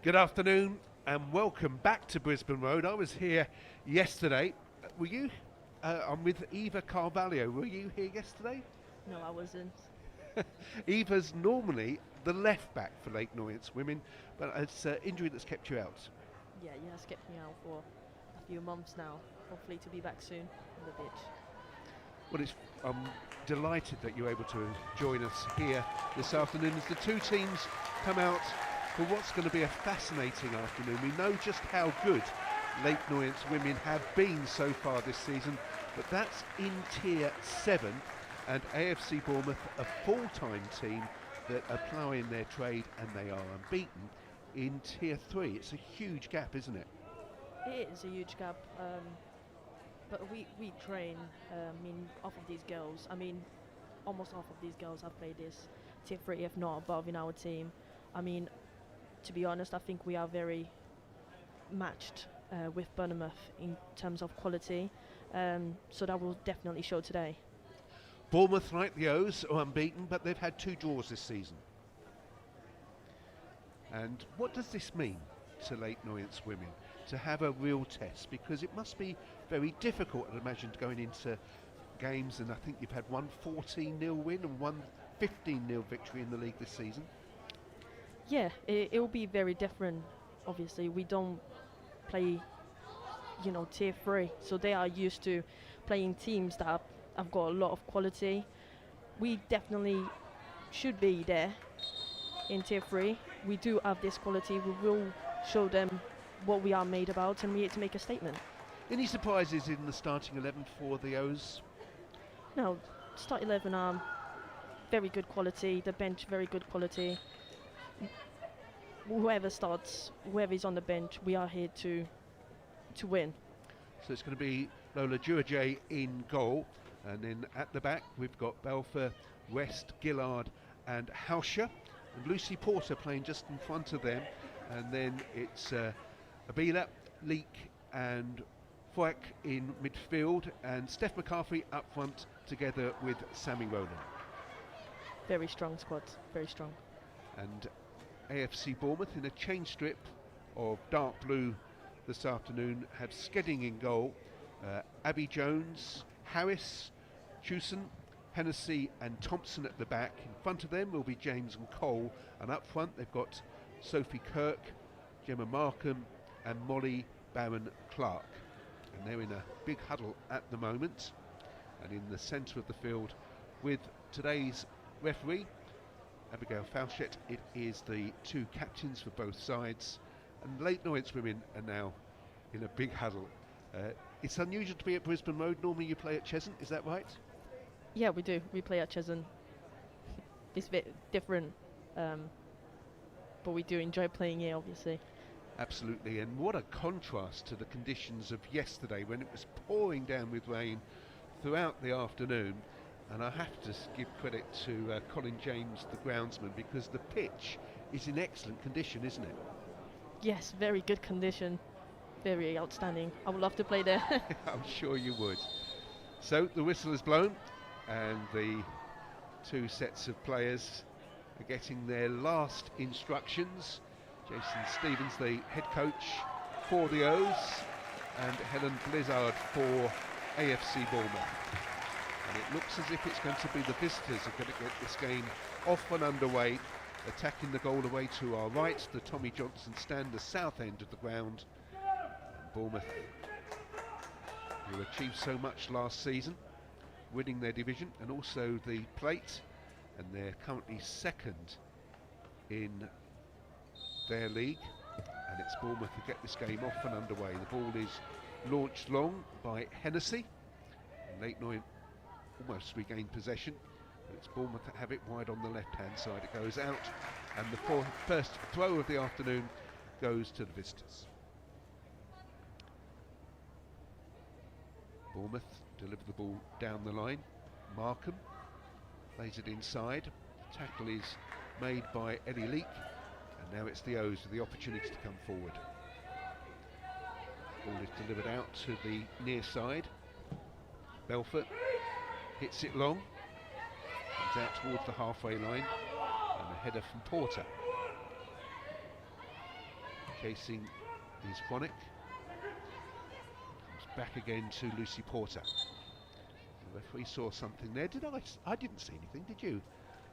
Good afternoon and welcome back to Brisbane Road. I was here yesterday. Were you? I'm with Eva Carvalho. Were you here yesterday? No, I wasn't. Eva's normally the left back for Leyton Orient's women, but it's an injury that's kept you out. Yeah, he has kept me out for a few months now. Hopefully to be back soon on the pitch. Well, I'm delighted that you're able to join us here this afternoon as the two teams come out for what's going to be a fascinating afternoon. We know just how good Leyton Orient's women have been so far this season, but that's in Tier 7, and AFC Bournemouth, a full-time team that are ploughing their trade, and they are unbeaten in Tier 3. It's a huge gap, isn't it? It is a huge gap, but we train, off of these girls. Almost half of these girls have played this Tier 3, if not above, in our team. To be honest, I think we are very matched with Bournemouth in terms of quality, so that will definitely show today. Bournemouth, like the O's, are unbeaten, but they've had 2 draws this season. And what does this mean to Leyton Orient's women, to have a real test? Because it must be very difficult, I'd imagine, going into games, and I think you've had one 14-0 win and one 15-0 victory in the league this season. Yeah, it will be very different. Obviously, we don't play, Tier 3, so they are used to playing teams that have got a lot of quality. We definitely should be there in Tier 3. We do have this quality. We will show them what we are made about, and we need to make a statement. Any surprises in the starting 11 for the O's? No, start 11 are very good quality. The bench, very good quality. Whoever starts, whoever is on the bench, we are here to win. So it's going to be Lola Duajay in goal, and then at the back we've got Belfer, West, Gillard and Hauscher, and Lucy Porter playing just in front of them, and then it's Abila, Leek and Foyk in midfield, and Steph McCarthy up front together with Sammy Rowland. Very strong squad, very strong. And AFC Bournemouth in a change strip of dark blue this afternoon have Skedding in goal, Abby Jones, Harris, Chewson, Hennessy and Thompson at the back. In front of them will be James and Cole, and up front they've got Sophie Kirk, Gemma Markham and Molly Barron-Clark, and they're in a big huddle at the moment. And in the centre of the field with today's referee Abigail Fauchett, it is the 2 captains for both sides, and Leyton Orient's women are now in a big huddle. It's unusual to be at Brisbane Road. Normally you play at Cheshunt, is that right? Yeah, we do. We play at Cheshunt. It's a bit different, but we do enjoy playing here, obviously. Absolutely, and what a contrast to the conditions of yesterday when it was pouring down with rain throughout the afternoon. And I have to give credit to Colin James, the groundsman, because the pitch is in excellent condition, isn't it? Yes, very good condition. Very outstanding. I would love to play there. I'm sure you would. So the whistle is blown, and the 2 sets of players are getting their last instructions. Jason Stevens, the head coach for the O's, and Helen Blizzard for AFC Bournemouth. And it looks as if it's going to be the visitors who are going to get this game off and underway, attacking the goal away to our right, the Tommy Johnson stand, the south end of the ground. And Bournemouth, who achieved so much last season, winning their division and also the plate, and they're currently 2nd in their league, and it's Bournemouth who get this game off and underway. The ball is launched long by Hennessy, and Leyton Orient almost regained possession, but it's Bournemouth that have it wide on the left hand side. It goes out, and the first throw of the afternoon goes to the visitors. Bournemouth deliver the ball down the line. Markham plays it inside. The tackle is made by Ellie Leek, and now it's the O's with the opportunity to come forward. Ball is delivered out to the near side. Belfort hits it long, comes out towards the halfway line, and a header from Porter. Chasing is Phonic. Comes back again to Lucy Porter. The referee saw something there. Did I? I didn't see anything. Did you,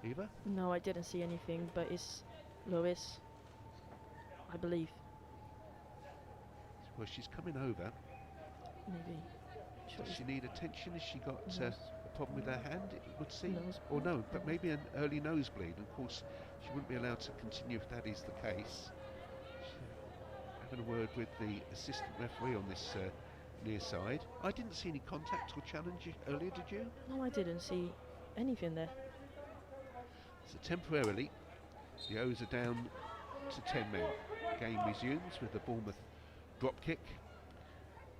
Eva? No, I didn't see anything, but it's Lewis, I believe. Well, she's coming over. Maybe. Does she need attention? Has she got a problem with her hand, it would seem? Or Nosebleed? no, but maybe an early nosebleed. And of course, she wouldn't be allowed to continue if that is the case. Having a word with the assistant referee on this near side. I didn't see any contact or challenge earlier, did you? No, I didn't see anything there. So temporarily, the O's are down to 10 men. Game resumes with the Bournemouth drop kick.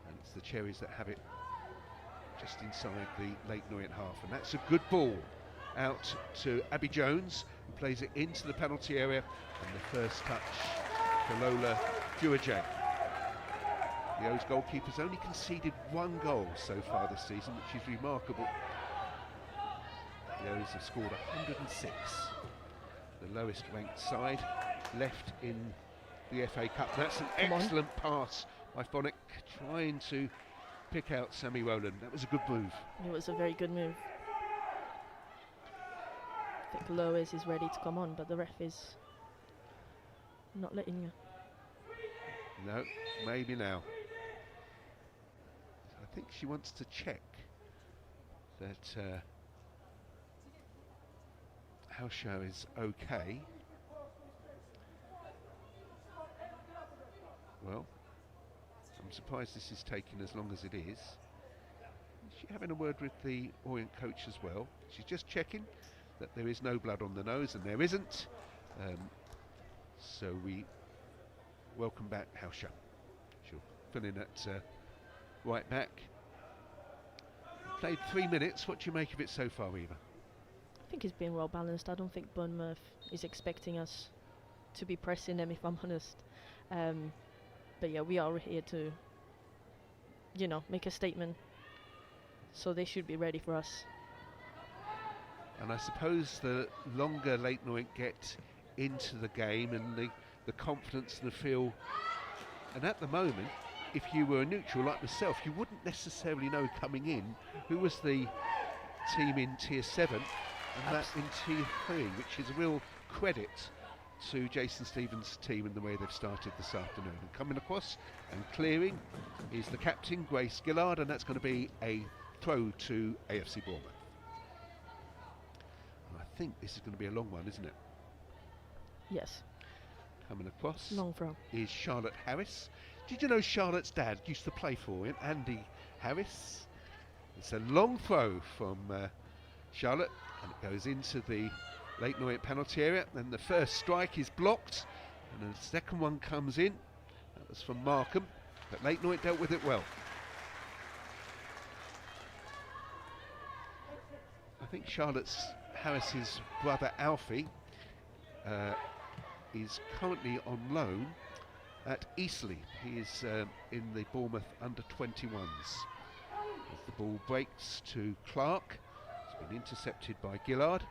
And it's the Cherries that have it just inside the Leyton Orient half. And that's a good ball out to Abby Jones, who plays it into the penalty area. And the first touch for Lola Duajay. The O's goalkeeper's only conceded 1 goal so far this season, which is remarkable. The O's have scored 106. The lowest ranked side left in the FA Cup. That's an excellent pass by Phonic, trying to pick out Sammy Rowland. That was a good move. It was a very good move. I think Lois is ready to come on, but the ref is not letting you. No, maybe now. I think she wants to check that Hauscher is okay. Well, I'm surprised this is taking as long as it is. Is she having a word with the Orient coach as well? She's just checking that there is no blood on the nose, and there isn't. So we welcome back Hauscher. She'll fill in at right back. Played 3 minutes. What do you make of it so far, Eva? I think it's been well balanced. I don't think Bournemouth is expecting us to be pressing them, if I'm honest. But yeah, we are here to, you know, make a statement. So they should be ready for us. And I suppose the longer Leyton Orient get into the game and the confidence and the feel, and at the moment, if you were a neutral like myself, you wouldn't necessarily know coming in who was the team in Tier 7 and that in Tier 3, which is a real credit to Jason Stevens' team and the way they've started this afternoon. And coming across and clearing is the captain, Grace Gillard, and that's going to be a throw to AFC Bournemouth. And I think this is going to be a long one, isn't it? Yes. Coming across Long throw. is Charlotte Harris. Did you know Charlotte's dad used to play for him, Andy Harris? It's a long throw from Charlotte, and it goes into the Leyton Orient penalty area. Then the first strike is blocked, and the second one comes in. That was from Markham, but Leyton Orient dealt with it well. I think Harris's brother Alfie is currently on loan at Eastleigh. He is in the Bournemouth under-21s. As the ball breaks to Clark, it's been intercepted by Gillard.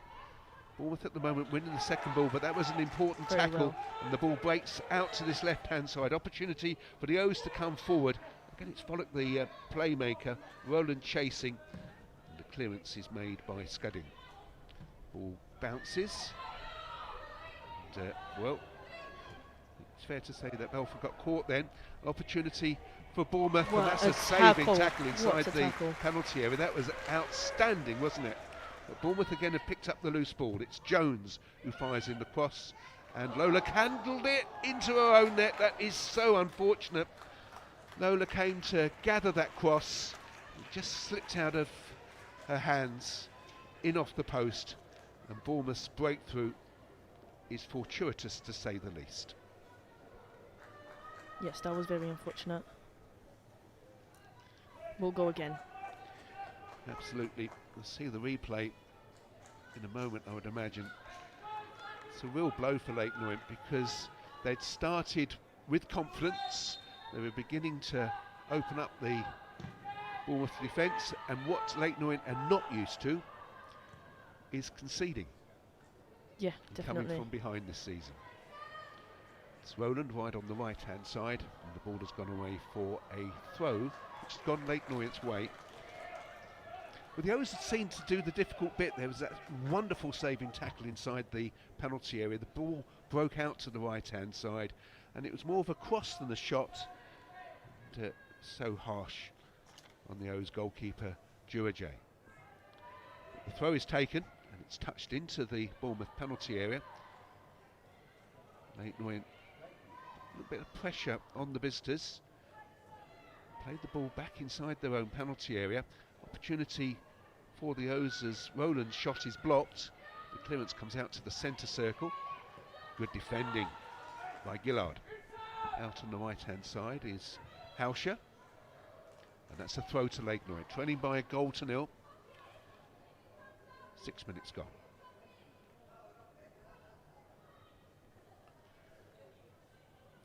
Bournemouth at the moment winning the second ball, but that was an important tackle, and the ball breaks out to this left-hand side. Opportunity for the O's to come forward. Again, it's Pollock, the playmaker, Rowland chasing, and the clearance is made by Scudding. Ball bounces, and well, it's fair to say that Belford got caught then. Opportunity for Bournemouth, and that's a saving tackle inside the penalty area. That was outstanding, wasn't it? But Bournemouth again have picked up the loose ball. It's Jones who fires in the cross, and Lola handled it into her own net. That is so unfortunate. Lola came to gather that cross, it just slipped out of her hands, in off the post, and Bournemouth's breakthrough is fortuitous to say the least. Yes, that was very unfortunate. We'll go again. Absolutely. We'll see the replay in a moment, I would imagine. It's a real blow for Leyton Orient because they'd started with confidence. They were beginning to open up the Bournemouth defence, and what Leyton Orient are not used to is conceding. Yeah, definitely. Coming from behind this season. It's Rowland wide on the right-hand side, and the ball has gone away for a throw, which has gone Leyton Orient's way. But the O's had seemed to do the difficult bit. There was that wonderful saving tackle inside the penalty area. The ball broke out to the right-hand side, and it was more of a cross than a shot. And, so harsh on the O's goalkeeper, Durajay. The throw is taken, and it's touched into the Bournemouth penalty area. Leyton Orient, a little bit of pressure on the visitors. Played the ball back inside their own penalty area. Opportunity for the O's as Rowland's shot is blocked. The clearance comes out to the centre circle. Good defending by Gillard. Out on the right-hand side is Hauscher. And that's a throw to Leyton Orient, trailing by a goal to nil. 6 minutes gone.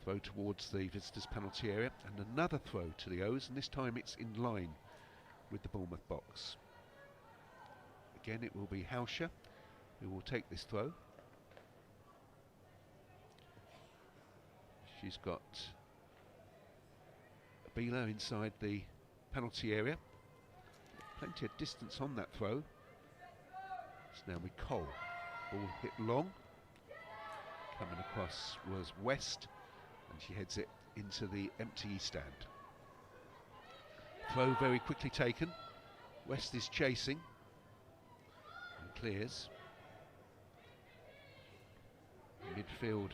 Throw towards the visitors' penalty area, and another throw to the O's, and this time it's in line with the Bournemouth box. Again, it will be Hauscher who will take this throw. She's got Bila inside the penalty area. Plenty of distance on that throw. It's now with Cole. Ball hit long. Coming across was West, and she heads it into the empty stand. Throw very quickly taken. West is chasing and clears. Midfield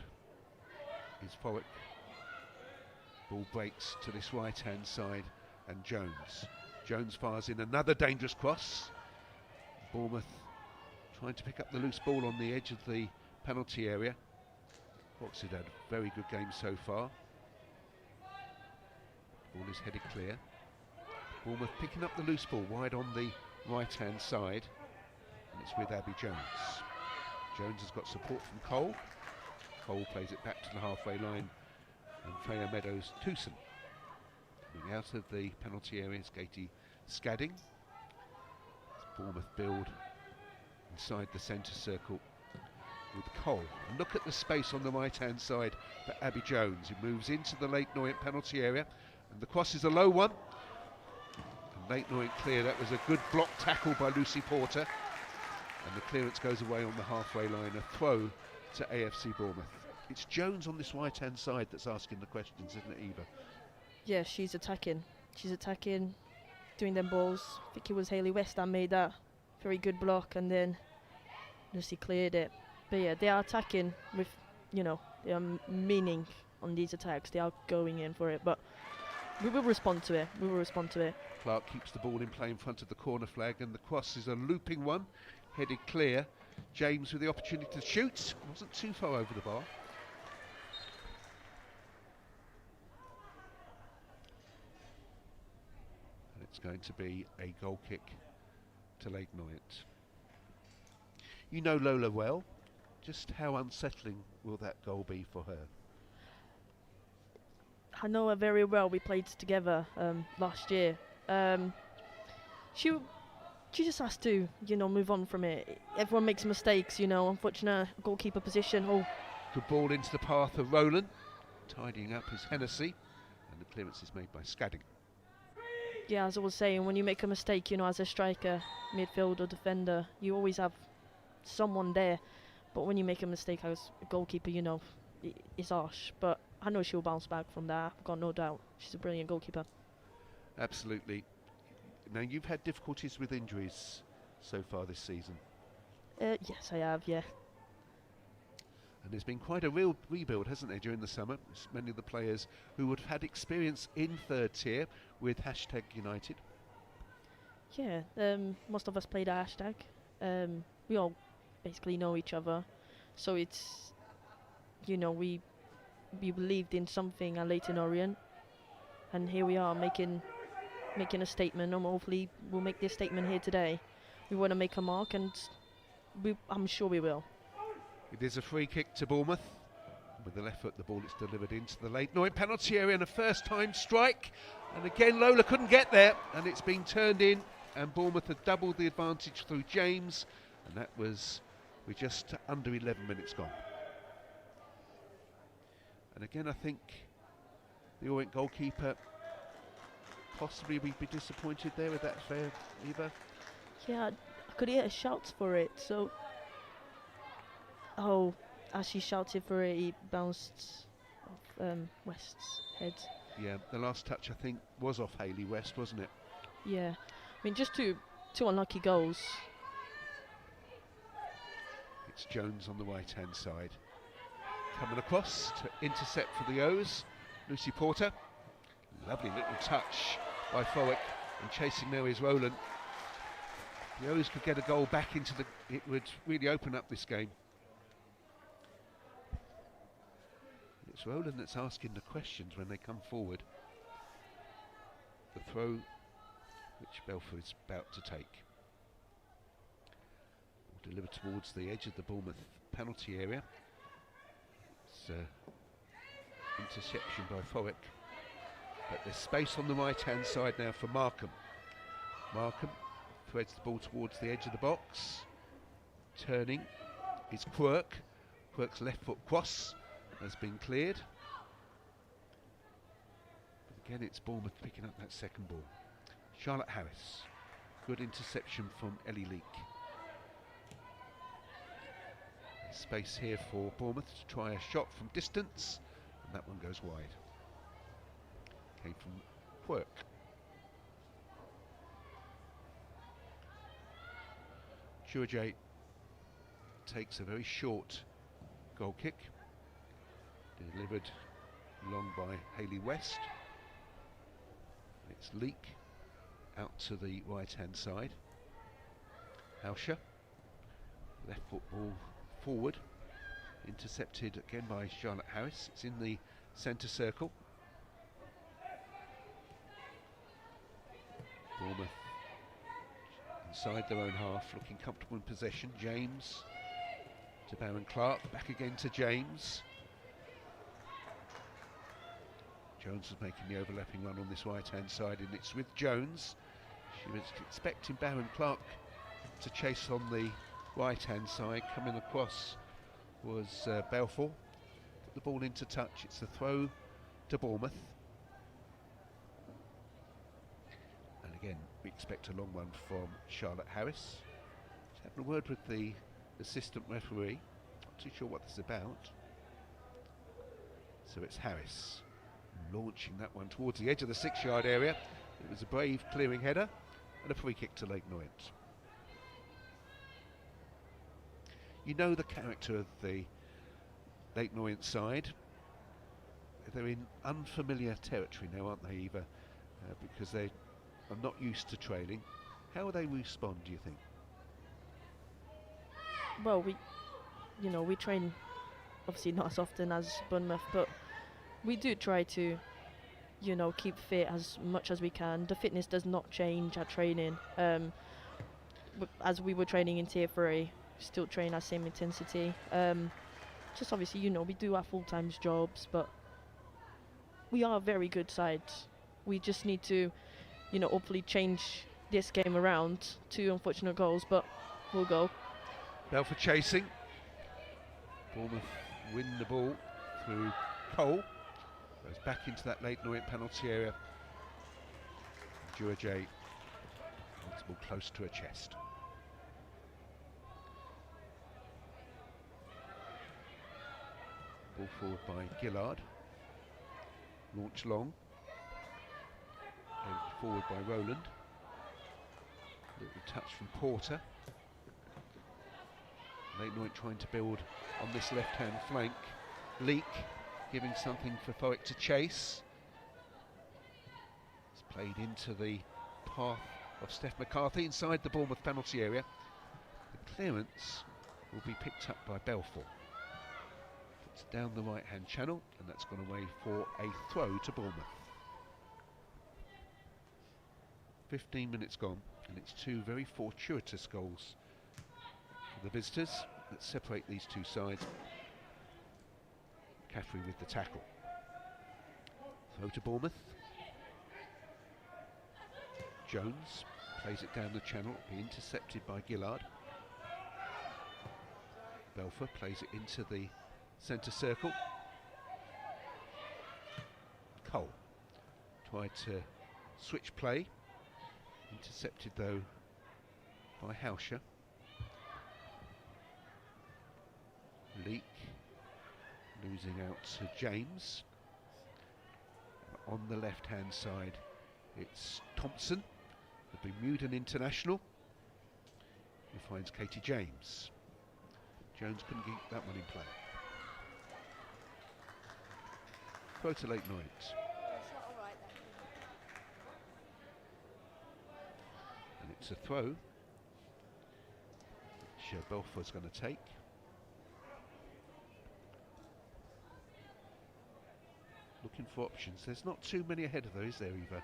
is Forwick. Ball breaks to this right-hand side, and Jones fires in another dangerous cross. Bournemouth trying to pick up the loose ball on the edge of the penalty area. Fox had a very good game so far. Ball is headed clear. Bournemouth picking up the loose ball wide on the right-hand side, and it's with Abby Jones. Jones has got support from Cole. Cole plays it back to the halfway line, and Freya Meadows-Towson. Coming out of the penalty area is Katie Scadding. As Bournemouth build inside the centre circle with Cole. And look at the space on the right-hand side for Abby Jones, who moves into the Leyton Orient penalty area, and the cross is a low one. And Leyton Orient clear. That was a good block tackle by Lucy Porter, and the clearance goes away on the halfway line. A throw to AFC Bournemouth. It's Jones on this right-hand side that's asking the questions, isn't it, Eva? Yeah, she's attacking. She's attacking, doing them balls. I think it was Hayley West that made that very good block, and then Lucy cleared it. But yeah, they are attacking with, they are meaning on these attacks. They are going in for it, but we will respond to it. We will respond to it. Clark keeps the ball in play in front of the corner flag, and the cross is a looping one, headed clear. James with the opportunity to shoot. Wasn't too far over the bar. And it's going to be a goal kick to Leyton Orient. You know Lola well. Just how unsettling will that goal be for her? I know her very well. We played together last year. She just has to, move on from it. Everyone makes mistakes, unfortunate goalkeeper position. Oh, good ball into the path of Rowland. Tidying up is Hennessy, and the clearance is made by Scadding. Yeah, as I was saying, when you make a mistake, as a striker, midfielder, defender, you always have someone there. But when you make a mistake as a goalkeeper, it's harsh. But I know she'll bounce back from that. I've got no doubt. She's a brilliant goalkeeper. Absolutely. Now, you've had difficulties with injuries so far this season. Yes, I have, yeah. And there's been quite a real rebuild, hasn't there, during the summer? Many of the players who would have had experience in third tier with #United. Yeah, most of us played at #. We all basically know each other. So it's, we believed in something at Leyton Orient. And here we are making a statement, and hopefully we'll make this statement here today. We want to make a mark, and I'm sure we will. It is a free kick to Bournemouth. With the left foot, the ball is delivered into the Leyton Orient penalty area, and a first-time strike. And again, Lola couldn't get there, and it's been turned in, and Bournemouth had doubled the advantage through James, and that was with just under 11 minutes gone. And again, I think the Orient goalkeeper possibly would be disappointed there with that fair, Eva. Yeah, I could hear shouts for it. So, as she shouted for it, he bounced off West's head. Yeah, the last touch I think was off Hayley West, wasn't it? Yeah, I mean just two unlucky goals. It's Jones on the right-hand side, coming across to intercept for the O's. Lucy Porter, lovely little touch by Fowick, and chasing now is Rowland. The O's could get a goal back into it would really open up this game. It's Rowland that's asking the questions when they come forward. The throw which Belfour is about to take. Will deliver towards the edge of the Bournemouth penalty area. It's interception by Fowick. But there's space on the right hand side now for Markham. Markham threads the ball towards the edge of the box. Turning is Quirk. Quirk's left foot cross has been cleared. But again, it's Bournemouth picking up that second ball. Charlotte Harris. Good interception from Ellie Leake. There's space here for Bournemouth to try a shot from distance, and that one goes wide. Came from Quirk. Jurjay takes a very short goal kick, delivered long by Hayley West. It's Leake out to the right hand side. Hauscher, left foot ball forward, intercepted again by Charlotte Harris. It's in the centre circle. Bournemouth inside their own half, looking comfortable in possession. James to Baron Clark, back again to James. Jones was making the overlapping run on this right hand side, and it's with Jones. She was expecting Baron Clark to chase on the right hand side. Coming across was Belfour. Put the ball into touch. It's the throw to Bournemouth. And again, we expect a long one from Charlotte Harris. Just having a word with the assistant referee. Not too sure what this is about. So it's Harris launching that one towards the edge of the 6-yard area. It was a brave clearing header and a free kick to Leyton Orient. You know the character of the Leyton Orient side. They're in unfamiliar territory now, aren't they, Eva? Because they are not used to trailing. How will they respond, do you think? Well, we train obviously not as often as Bournemouth, but we do try to, keep fit as much as we can. The fitness does not change at training. As we were training in Tier 3, still train at same intensity. Just obviously, we do our full-time jobs, but we are a very good side. We just need to, hopefully change this game around. 2 unfortunate goals, but we'll go. Belfour chasing. Bournemouth win the ball through Cole. Goes back into that Leyton Orient penalty area. Jurjay wants the ball close to her chest. Ball forward by Gillard. Launch long. Forward by Rowland. Little touch from Porter. Leyton Orient trying to build on this left-hand flank. Leake giving something for Fowick to chase. It's played into the path of Steph McCarthy inside the Bournemouth penalty area. The clearance will be picked up by Belfour. It's down the right-hand channel, and that's gone away for a throw to Bournemouth. 15 minutes gone, and it's 2 very fortuitous goals for the visitors that separate these two sides. Caffrey with the tackle. Throw to Bournemouth. Jones plays it down the channel, be intercepted by Gillard. Belfour plays it into the centre circle. Cole. Tried to switch play, intercepted though by Hauscher. Leak losing out to James. On the left hand side it's Thompson, the Bermudan international, who finds Katie James. Jones couldn't get that one in play. Throw to Leyton Orient. And it's a throw which Belfour's going to take. Looking for options. There's not too many ahead of those, there, Eva.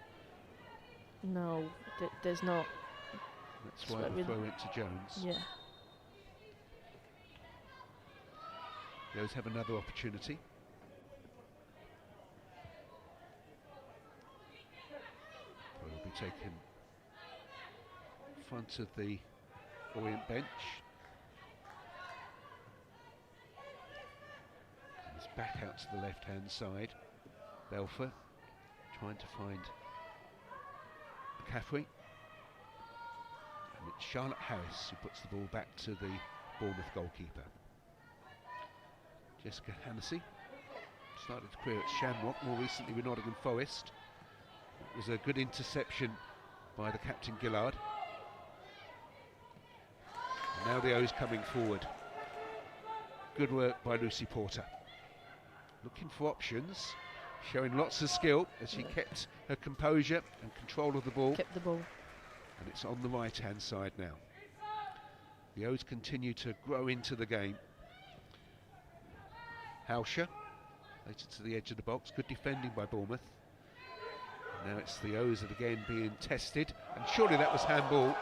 No, there's not. That's why the throw went to Jones. Yeah. Those have another opportunity. Will be taken in front of the Orient bench. He's back out to the left hand side. Belfour trying to find McCaffrey. And it's Charlotte Harris who puts the ball back to the Bournemouth goalkeeper. Jessica Hannessy started her career at Shamrock, more recently with Nottingham Forest. It was a good interception by the captain Gillard. And now the O's coming forward. Good work by Lucy Porter. Looking for options, showing lots of skill as she kept her composure and control of the ball. Kept the ball. And it's on the right hand side now. The O's continue to grow into the game. Hauscher, later to the edge of the box, good defending by Bournemouth. And now it's the O's that again being tested, and surely that was handball.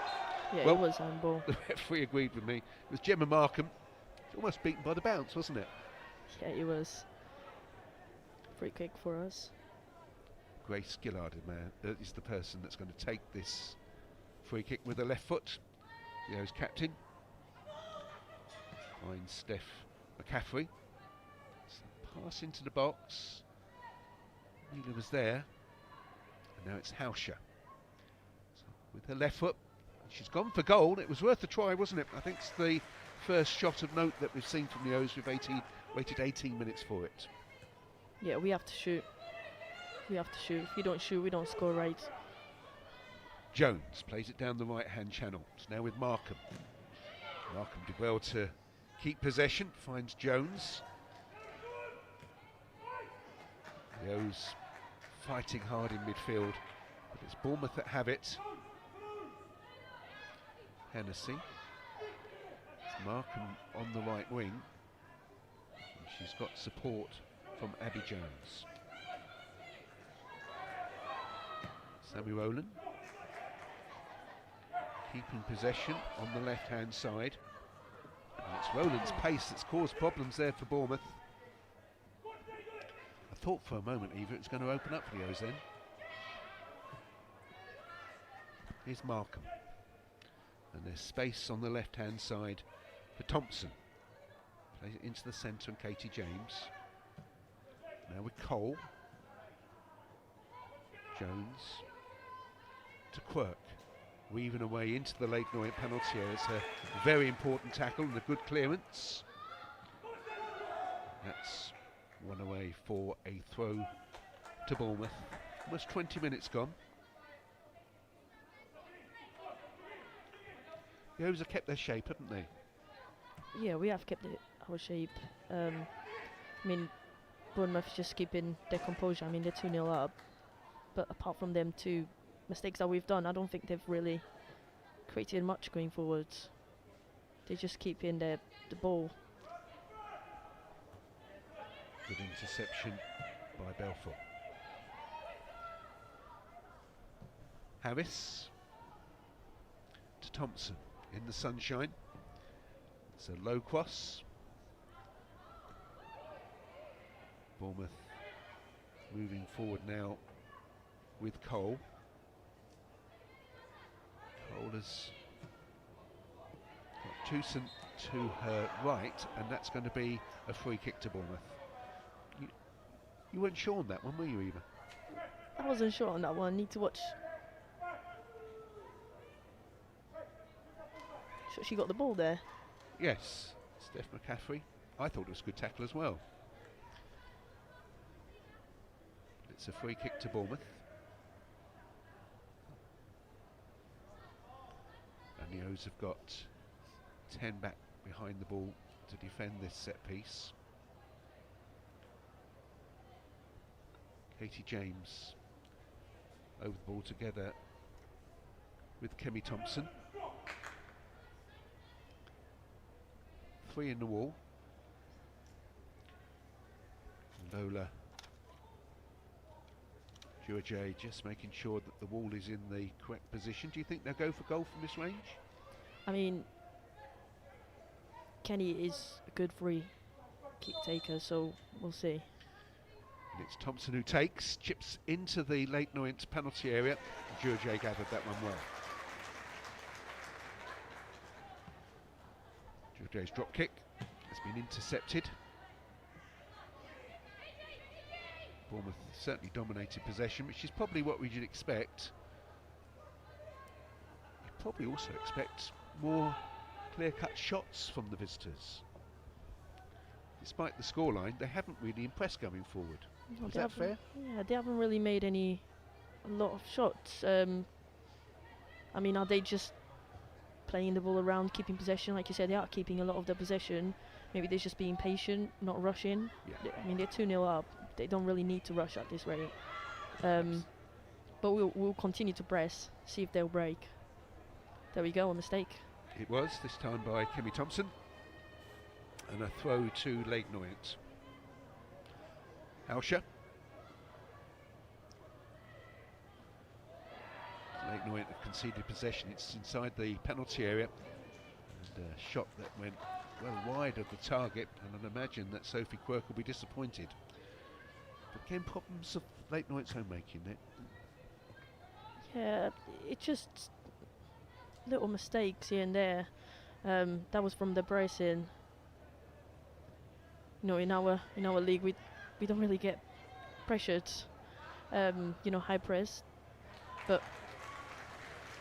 Yeah, well, it was handball. The referee agreed with me. It was Gemma Markham, almost beaten by the bounce, wasn't it? Yeah, it was. Free kick for us. Grace Gillard is the person that's going to take this free kick with the left foot. The O's captain finds Steph McCaffrey. Pass into the box. Neela was there, and now it's Hauscher. So with her left foot, she's gone for goal. It was worth a try, wasn't it? I think it's the first shot of note that we've seen from the O's. We've waited 18 minutes for it. Yeah, we have to shoot. We have to shoot. If we don't shoot, we don't score right. Jones plays it down the right-hand channel. It's now with Markham. Markham did well to keep possession. Finds Jones. The O's fighting hard in midfield, but it's Bournemouth that have it. Hennessy. It's Markham on the right wing. And she's got support from Abby Jones. Sammy Rowland keeping possession on the left-hand side. And it's Rowland's pace that's caused problems there for Bournemouth. I thought for a moment, Eva, it was going to open up for the O's then. Here's Markham. And there's space on the left-hand side for Thompson. Plays it into the centre and Katie James. Now with Cole. Jones to Quirk. Weaving away into the Leyton Orient penalty area. It's a very important tackle and a good clearance. That's one away for a throw to Bournemouth. Almost 20 minutes gone. The O's have kept their shape, haven't they? Yeah, we have kept our shape. I mean, Bournemouth just keeping their composure. I mean, they're 2-0 up. But apart from them two mistakes that we've done, I don't think they've really created much going forwards. They just keep in the ball. Good interception by Belfour. Harris to Thompson in the sunshine. It's a low cross. Bournemouth moving forward now with Cole. Cole has got Towson to her right, and that's going to be a free kick to Bournemouth. You weren't sure on that one, were you, Eva? I wasn't sure on that one. Need to watch. Sure she got the ball there. Yes, Steph McCaffrey. I thought it was a good tackle as well. It's a free kick to Bournemouth. And the O's have got 10 back behind the ball to defend this set piece. Katie James over the ball together with Kemi Thompson. 3 in the wall. Lola Duajay just making sure that the wall is in the correct position. Do you think they'll go for goal from this range? I mean, Kenny is a good free kick taker, so we'll see. And it's Thompson who takes, chips into the Leyton Orient penalty area. Duajay gathered that one well. Duajay's drop kick has been intercepted. Bournemouth certainly dominated possession, which is probably what we'd expect. You'd probably also expect more clear-cut shots from the visitors. Despite the scoreline, they haven't really impressed going forward. No, Is that fair? Yeah, they haven't really made a lot of shots. I mean, are they just playing the ball around, keeping possession? Like you said, they are keeping a lot of their possession. Maybe they're just being patient, not rushing. Yeah. I mean, they're 2-0 up. They don't really need to rush at this rate. But we'll continue to press, see if they'll break. There we go, a mistake. It was, this time by Kemi Thompson. And a throw to Leyton Orient. Hauscher. Leyton Orient have conceded possession. It's inside the penalty area. And a shot that went well wide of the target. And I'd imagine that Sophie Quirk will be disappointed. But again, problems of Leyton Orient's own making it. Yeah, it's just little mistakes here and there. That was from the pressing. You know, in our league, we don't really get pressured. You know, high press. But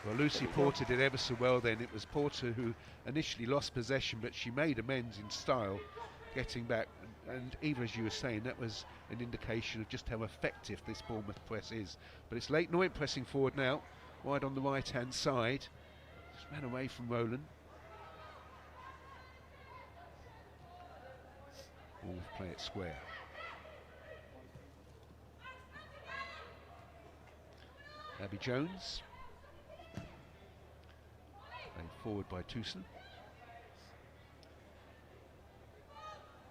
well, Lucy Porter did ever so well then. It was Porter who initially lost possession, but she made amends in style, getting back. And even as you were saying, that was an indication of just how effective this Bournemouth press is. But it's Leyton Orient pressing forward now, wide on the right-hand side. Just ran away from Roland. Bournemouth play it square. Abby Jones. Played forward by Towson.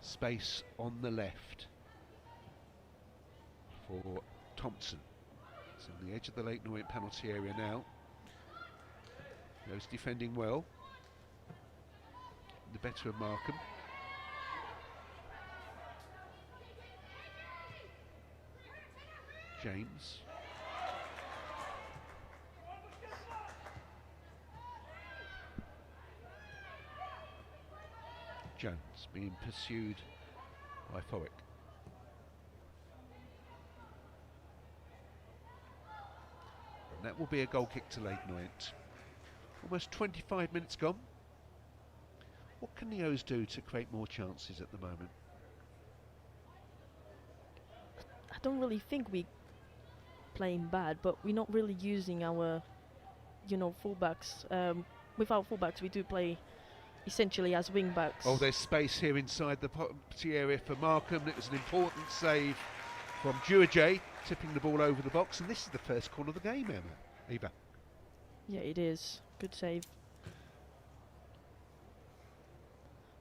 Space on the left for Thompson. It's on the edge of the Leyton Orient penalty area now. Those defending well. The better of Markham. James. Jones being pursued by Fowick. And that will be a goal kick to Leyton Orient. Almost 25 minutes gone. What can the O's do to create more chances at the moment? I don't really think we're playing bad, but we're not really using our, you know, fullbacks. Without fullbacks, we do play essentially as wing backs. Oh, there's space here inside the penalty area for Markham. It was an important save from Duajay, tipping the ball over the box, and this is the first corner of the game, Eva. Yeah, it is. Good save.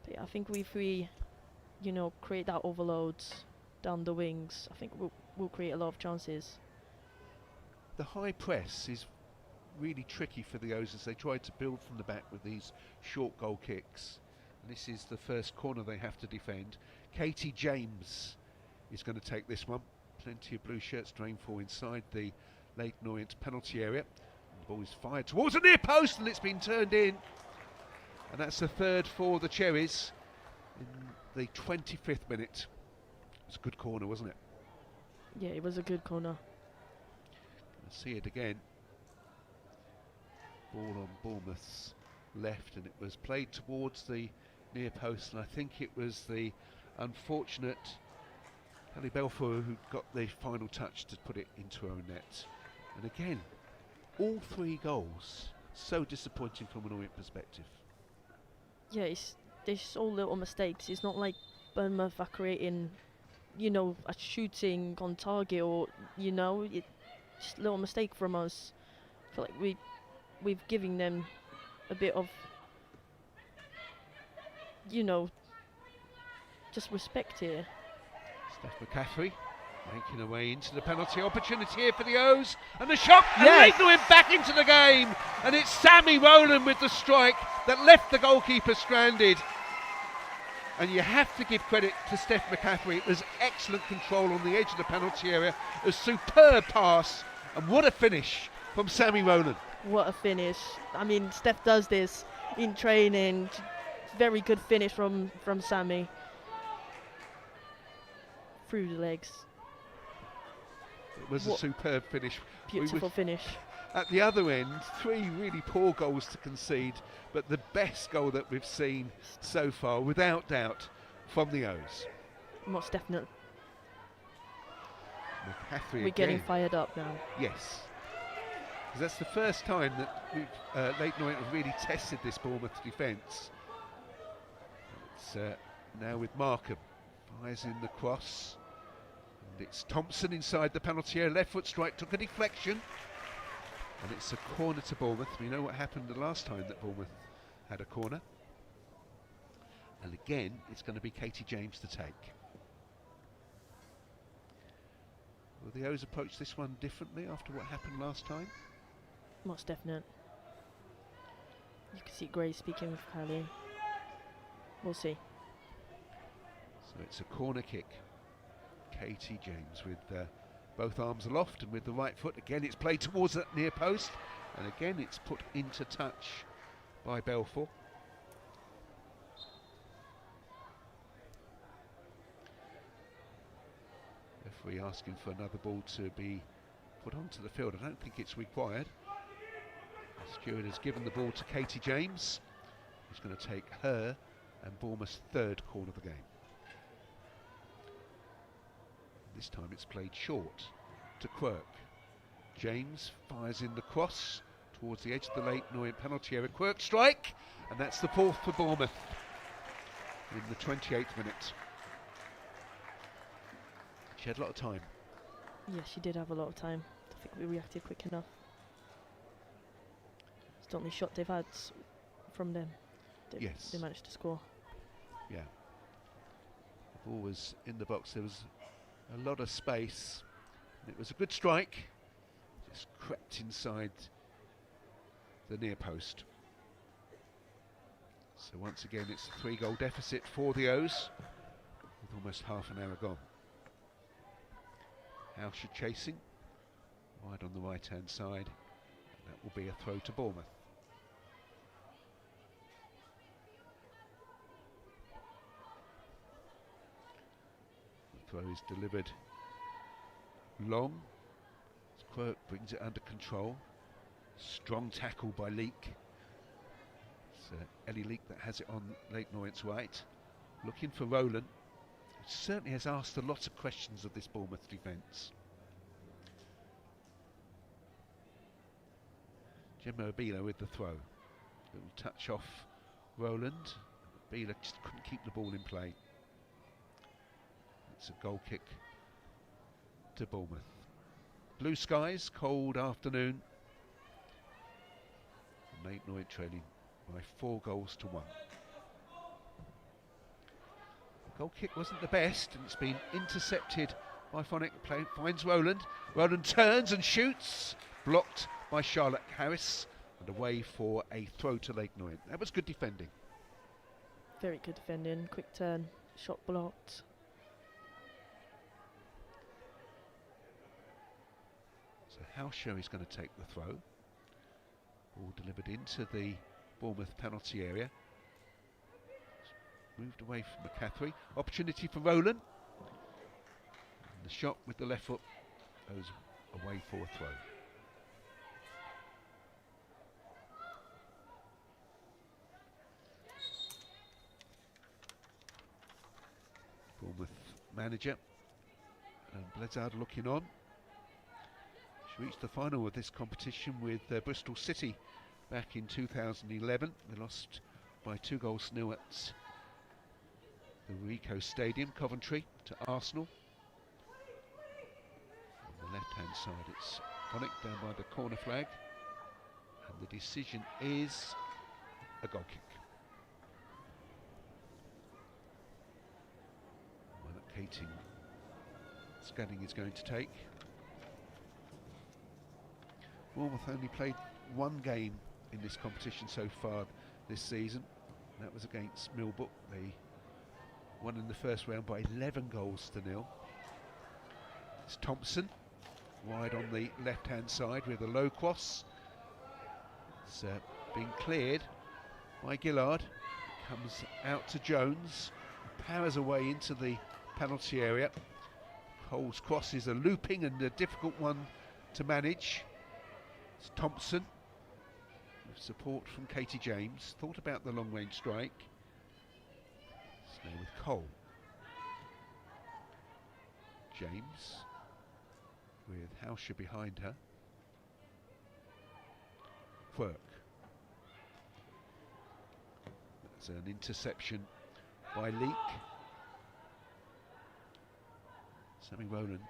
But yeah, I think if we, you know, create that overload down the wings, I think we'll create a lot of chances. The high press is really tricky for the O's as they try to build from the back with these short goal kicks. And this is the first corner they have to defend. Katie James is going to take this one. Plenty of blue shirts to aim for inside the Leyton Orient penalty area. And the ball is fired towards the near post and it's been turned in. And that's the third for the Cherries in the 25th minute. It was a good corner, wasn't it? Yeah, it was a good corner. See it again. Ball on Bournemouth's left, and it was played towards the near post, and I think it was the unfortunate Kelly Belfour who got the final touch to put it into her own net. And again, all 3 goals so disappointing from an Orient perspective. Yeah, there's all little mistakes. It's not like Bournemouth are creating, you know, a shooting on target, or just a little mistake from us. I feel like we've given them a bit of, just respect here. Steph McCaffrey making her way into the penalty opportunity here for the O's, and the shot, and Yes. Leyton Orient back into the game, and it's Sammy Rowland with the strike that left the goalkeeper stranded. And you have to give credit to Steph McCaffrey. There's excellent control on the edge of the penalty area, a superb pass, and what a finish from Sammy Rowland. What a finish. I mean, Steph does this in training. Very good finish from Sammy. Through the legs. It was a superb finish. Beautiful finish. At the other end, 3 really poor goals to concede, but the best goal that we've seen so far, without doubt, from the O's. Most definitely. McCaffrey We're again. getting fired up now. Yes. Because that's the first time that Leyton Orient have really tested this Bournemouth defence. It's now with Markham. Fires in the cross. And it's Thompson inside the penalty area. Left foot strike, took a deflection. And it's a corner to Bournemouth. We know what happened the last time that Bournemouth had a corner. And again, it's going to be Katie James to take. Will the O's approach this one differently after what happened last time? Most definite. You can see Gray speaking with Kylie. We'll see. So it's a corner kick. Katie James with both arms aloft and with the right foot. Again, it's played towards that near post. And again, it's put into touch by Belfour. Referee asking for another ball to be put onto the field. I don't think it's required. The steward has given the ball to Katie James, who's going to take her and Bournemouth's 3rd corner of the game. This time it's played short to Quirk. James fires in the cross towards the edge of the Leyton Orient penalty area. Quirk strike, and that's the 4th for Bournemouth in the 28th minute. She had a lot of time. Yeah, she did have a lot of time. I think we reacted quick enough. It's the only shot they've had from them. Yes. They managed to score. Yeah. The ball was in the box. There was a lot of space. And it was a good strike. Just crept inside the near post. So once again, it's a 3-goal deficit for the O's with almost half an hour gone. Hauscher chasing, wide on the right-hand side. That will be a throw to Bournemouth. The throw is delivered long. Quirk brings it under control. Strong tackle by Leak. It's Ellie Leak that has it on Leyton Orient's right. Looking for Rowland. Certainly has asked a lot of questions of this Bournemouth defence. Gemma Abila with the throw. Little touch off Rowland. Abila just couldn't keep the ball in play. It's a goal kick to Bournemouth. Blue skies, cold afternoon. Leyton Orient trailing by 4 goals to 1. Goal kick wasn't the best, and it's been intercepted by Phonic. Finds Rowland. Rowland turns and shoots. Blocked by Charlotte Harris, and away for a throw to Leyton Orient. That was good defending. Very good defending. Quick turn. Shot blocked. So Hauscher is going to take the throw. Ball delivered into the Bournemouth penalty area. Moved away from McCaffrey. Opportunity for Rowland. And the shot with the left foot goes away for a throw. manager, and Blizzard looking on. She reached the final of this competition with Bristol City back in 2011. They lost by 2-0 at the Ricoh Stadium, Coventry, to Arsenal. On the left-hand side, it's Phonic down by the corner flag, and the decision is a goal kick. One that Keating Scanning is going to take. Bournemouth only played one game in this competition so far this season. That was against Millbrook. They won in the first round by 11-0. It's Thompson wide on the left-hand side with a low cross. It's being cleared by Gillard. It comes out to Jones, powers away into the penalty area. Cole's cross is a looping and a difficult one to manage. It's Thompson with support from Katie James. Thought about the long-range strike. It's now with Cole. James with Hauscher behind her. Quirk. That's an interception by Leek. Sammy Rowland.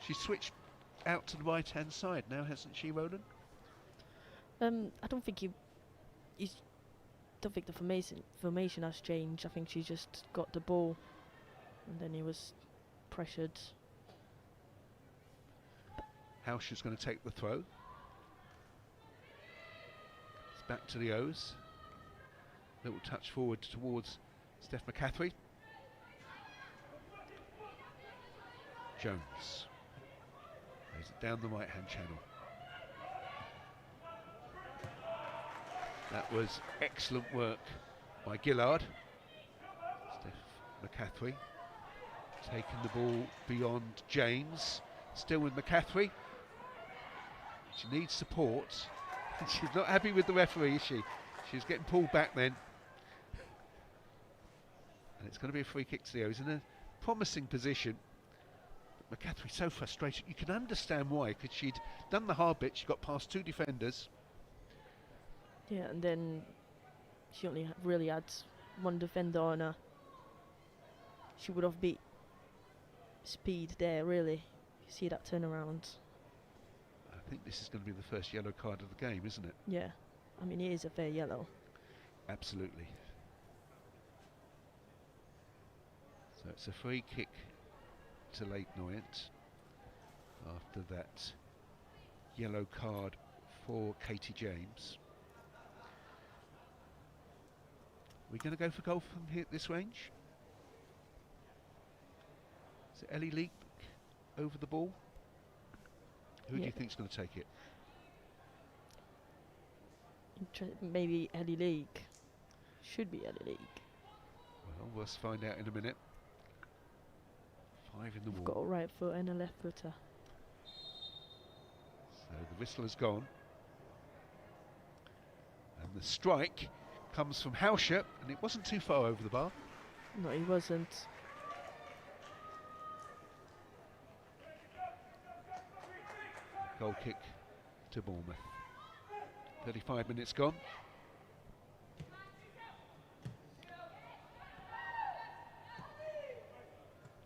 She switched out to the right-hand side now, hasn't she, Rowland? I don't think don't think the formation has changed. I think she just got the ball, and then he was pressured. Hauscher's going to take the throw. It's back to the O's. Little touch forward towards Steph McCaffrey. Jones lays it down the right-hand channel. That was excellent work by Gillard. Steph McCaffrey taking the ball beyond James. Still with McCaffrey. She needs support. She's not happy with the referee, is she? She's getting pulled back then. And it's going to be a free kick to the O's in a promising position. But McCaffrey's so frustrated. You can understand why, because she'd done the hard bit. She got past 2 defenders. Yeah, and then she only really had one defender on her. She would have beat speed there, really. You see that turnaround. I think this is going to be the first yellow card of the game, isn't it? Yeah, I mean, it is a fair yellow. Absolutely. So it's a free kick to Leyton Orient after that yellow card for Katie James. We're going to go for goal from here at this range. Is it Ellie Leek over the ball? Who do you think is going to take it? Maybe Ellie League. Should be Ellie League. Well, we'll find out in a minute. 5 in the wall. Got a right foot and a left footer. So the whistle has gone. And the strike comes from Hauscher, and it wasn't too far over the bar. No, he wasn't. Goal kick to Bournemouth. 35 minutes gone.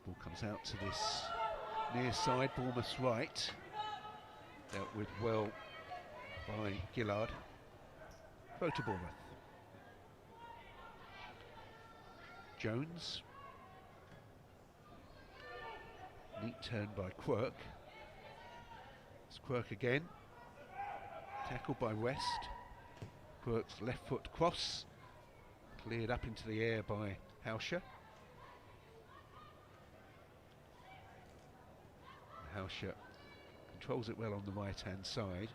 Ball comes out to this near side, Bournemouth's right. Dealt with well by Gillard. Throw to Bournemouth. Jones. Neat turn by Quirk. It's Quirk again. Tackled by West. Quirk's left foot cross. Cleared up into the air by Hauscher. Hauscher controls it well on the right hand side.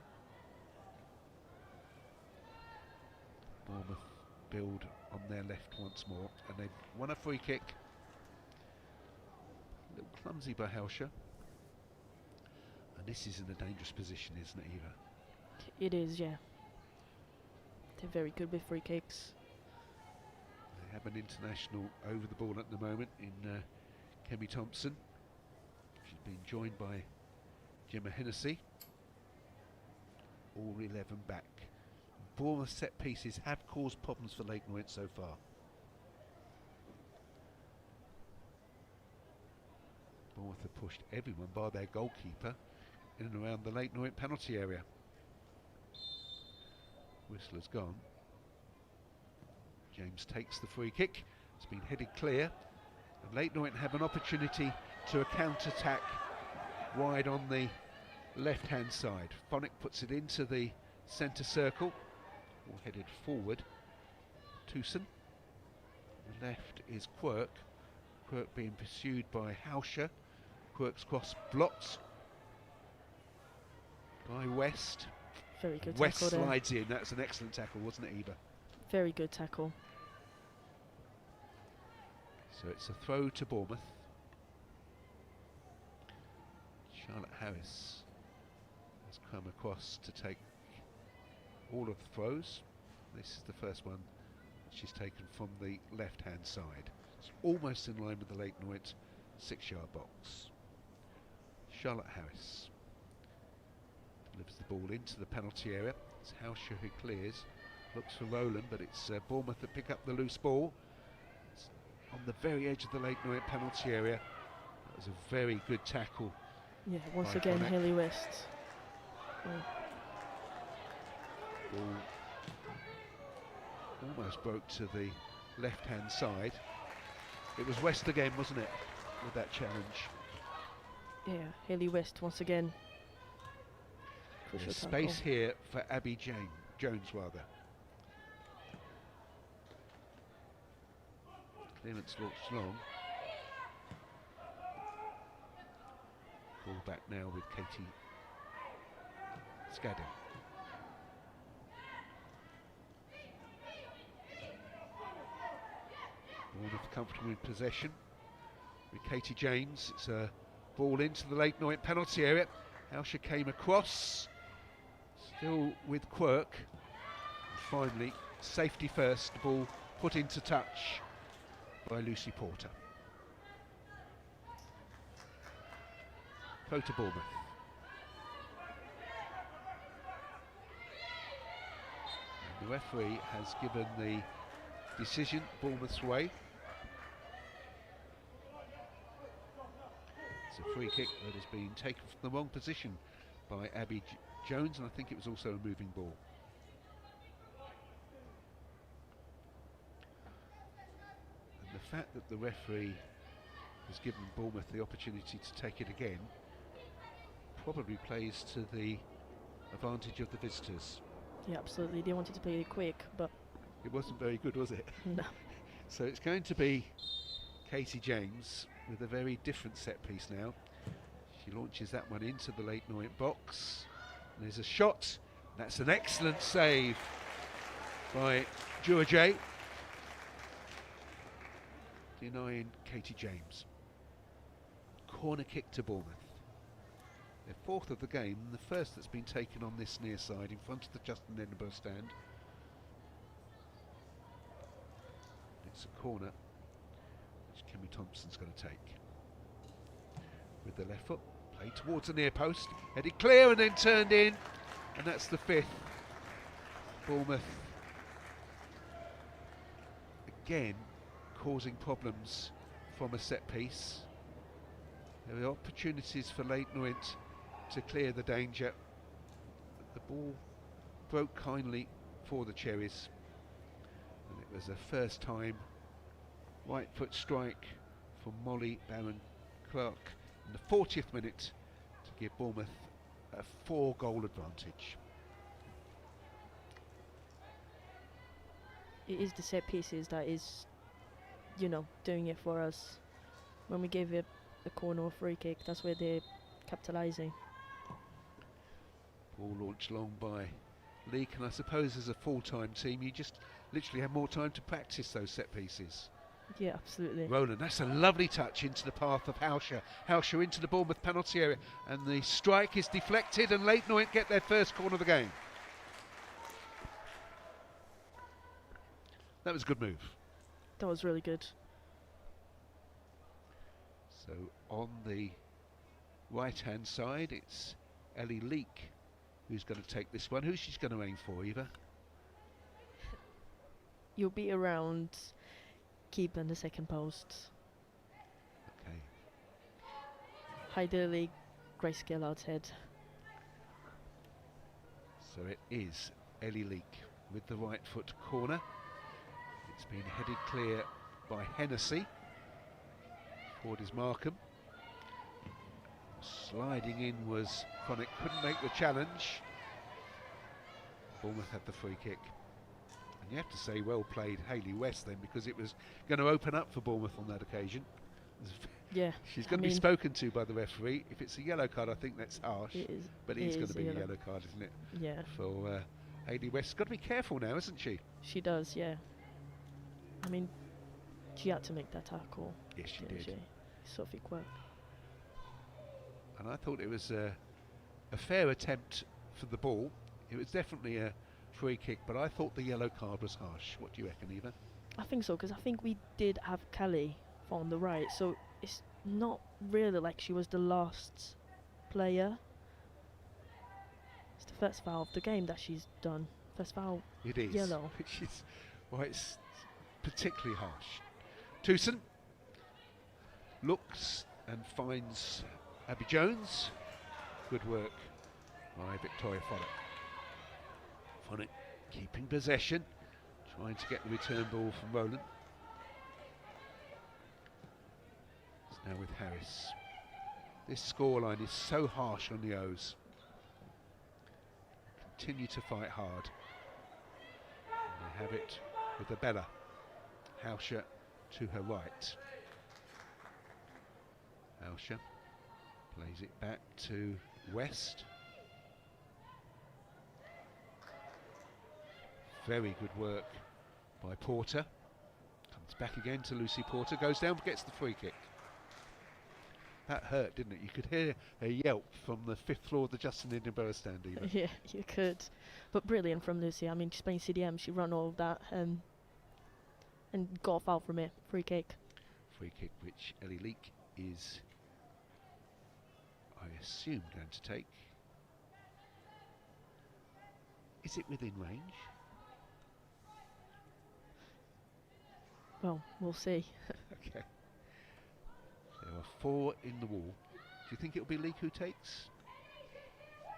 Bournemouth build on their left once more, and they've won a free kick. A little clumsy by Hauscher. And this is in a dangerous position, isn't it, Eva? It is, yeah. They're very good with free kicks. They have an international over the ball at the moment in Kemi Thompson. She's been joined by Gemma Hennessy. All 11 back. Bournemouth set pieces have caused problems for Leyton Orient so far. Bournemouth have pushed everyone by their goalkeeper in and around the Leyton Orient penalty area. Whistle has gone. James takes the free kick. It's been headed clear. And Leyton Orient have an opportunity to counter-attack wide on the left-hand side. Phonic puts it into the centre circle, all headed forward. Tewson. The left is Quirk. Quirk being pursued by Hauscher. Quirk's cross blocked by West. Very good West tackle there. slides in. That's an excellent tackle, wasn't it, Eva? Very good tackle. So it's a throw to Bournemouth. Charlotte Harris has come across to take all of the throws. This is the first one she's taken from the left-hand side. It's almost in line with the Leyton Orient 6-yard box. Charlotte Harris delivers the ball into the penalty area. It's Hauscher who clears. Looks for Rowland, but it's Bournemouth that pick up the loose ball. It's on the very edge of the Leyton Orient penalty area. That was a very good tackle. Yeah, once by again, Phonic. Haley West. Ball almost broke to the left-hand side. It was West again, wasn't it, with that challenge? Yeah, Haley West once again. Crucial There's tackle. space here for Abby Jones rather. Clearance launched long. Ball back now with Katie Scadden. Bournemouth comfortable in possession with Katie James. It's a ball into the Leyton Orient penalty area. Hauscher came across, still with Quirk. And finally, safety first, the ball put into touch by Lucy Porter. Throw to Bournemouth. And the referee has given the decision Bournemouth's way. It's a free kick that has been taken from the wrong position by Abby Jones, and I think it was also a moving ball. And the fact that the referee has given Bournemouth the opportunity to take it again probably plays to the advantage of the visitors. Yeah, absolutely. They wanted to play it quick, but It wasn't very good, was it? no. So it's going to be Katie James with a very different set piece now. She launches that one into the Leyton Orient box. And there's a shot. That's an excellent save by George, denying Katie James. Corner kick to Bournemouth. Their fourth of the game, and the first that's been taken on this near side in front of the Justin Edinburgh stand. It's a corner which Kemi Thompson's going to take. With the left foot, played towards the near post, headed clear and then turned in, and that's the fifth. Bournemouth again causing problems from a set piece. There are opportunities for Leyton Orient to clear the danger. The ball broke kindly for the Cherries, and it was a first time right foot strike from Molly Barron-Clark in the 40th minute to give Bournemouth a 4-goal advantage. It is the set pieces that is, you know, doing it for us. When we gave it a corner or free kick, that's where they're capitalising. Ball launched long by Leek, and I suppose as a full-time team you just literally have more time to practice those set pieces. Yeah, absolutely. Rowland, that's a lovely touch into the path of Hauscher. Hauscher into the Bournemouth penalty area, and the strike is deflected, and Leyton Orient get their first corner of the game. That was a good move. That was really good. So So on the right-hand side, it's Ellie Leake who's going to take this one. Who's she's going to aim for, Eva? You'll be around keeping the second post. Okay. Ideally, Grace Gillard's head. So it is Ellie Leake with the right foot corner. It's been headed clear by Hennessy. Forward is Markham. Sliding in was Chronic, couldn't make the challenge. Bournemouth had the free kick. And you have to say well played Hayley West then, because it was going to open up for Bournemouth on that occasion. Yeah. She's going to be spoken to by the referee. If it's a yellow card, I think that's harsh. It is. But it is going to be a yellow card, isn't it? Yeah. For Hayley West. Got to be careful now, isn't she? She does, yeah. I mean, she had to make that tackle. Yes, she did. Sophie Quirk. And I thought it was a fair attempt for the ball. It was definitely a free kick, but I thought the yellow card was harsh. What do you reckon, Eva? I think so, because I think we did have Kelly on the right, so it's not really like she was the last player. It's the first foul of the game that she's done. First foul. It is. Yellow. Which is why it's particularly harsh. Tewson looks and finds Abby Jones. Good work by Victoria Follett. Follett keeping possession, trying to get the return ball from Rowland. It's now with Harris. This scoreline is so harsh on the O's. Continue to fight hard. And they have it with Abella. Hauscher to her right. Hauscher plays it back to West. Very good work by Porter. Comes back again to Lucy Porter. Goes down, gets the free kick. That hurt, didn't it? You could hear a yelp from the 5th floor of the Justin Edinburgh stand, even. Yeah, you could. But brilliant from Lucy. I mean, she's playing CDM. She ran all of that and got a foul from it. Free kick. Free kick, which Ellie Leake is, I assume, going to take. Is it within range? Well, we'll see. Okay. There are 4 in the wall. Do you think it'll be Leake who takes?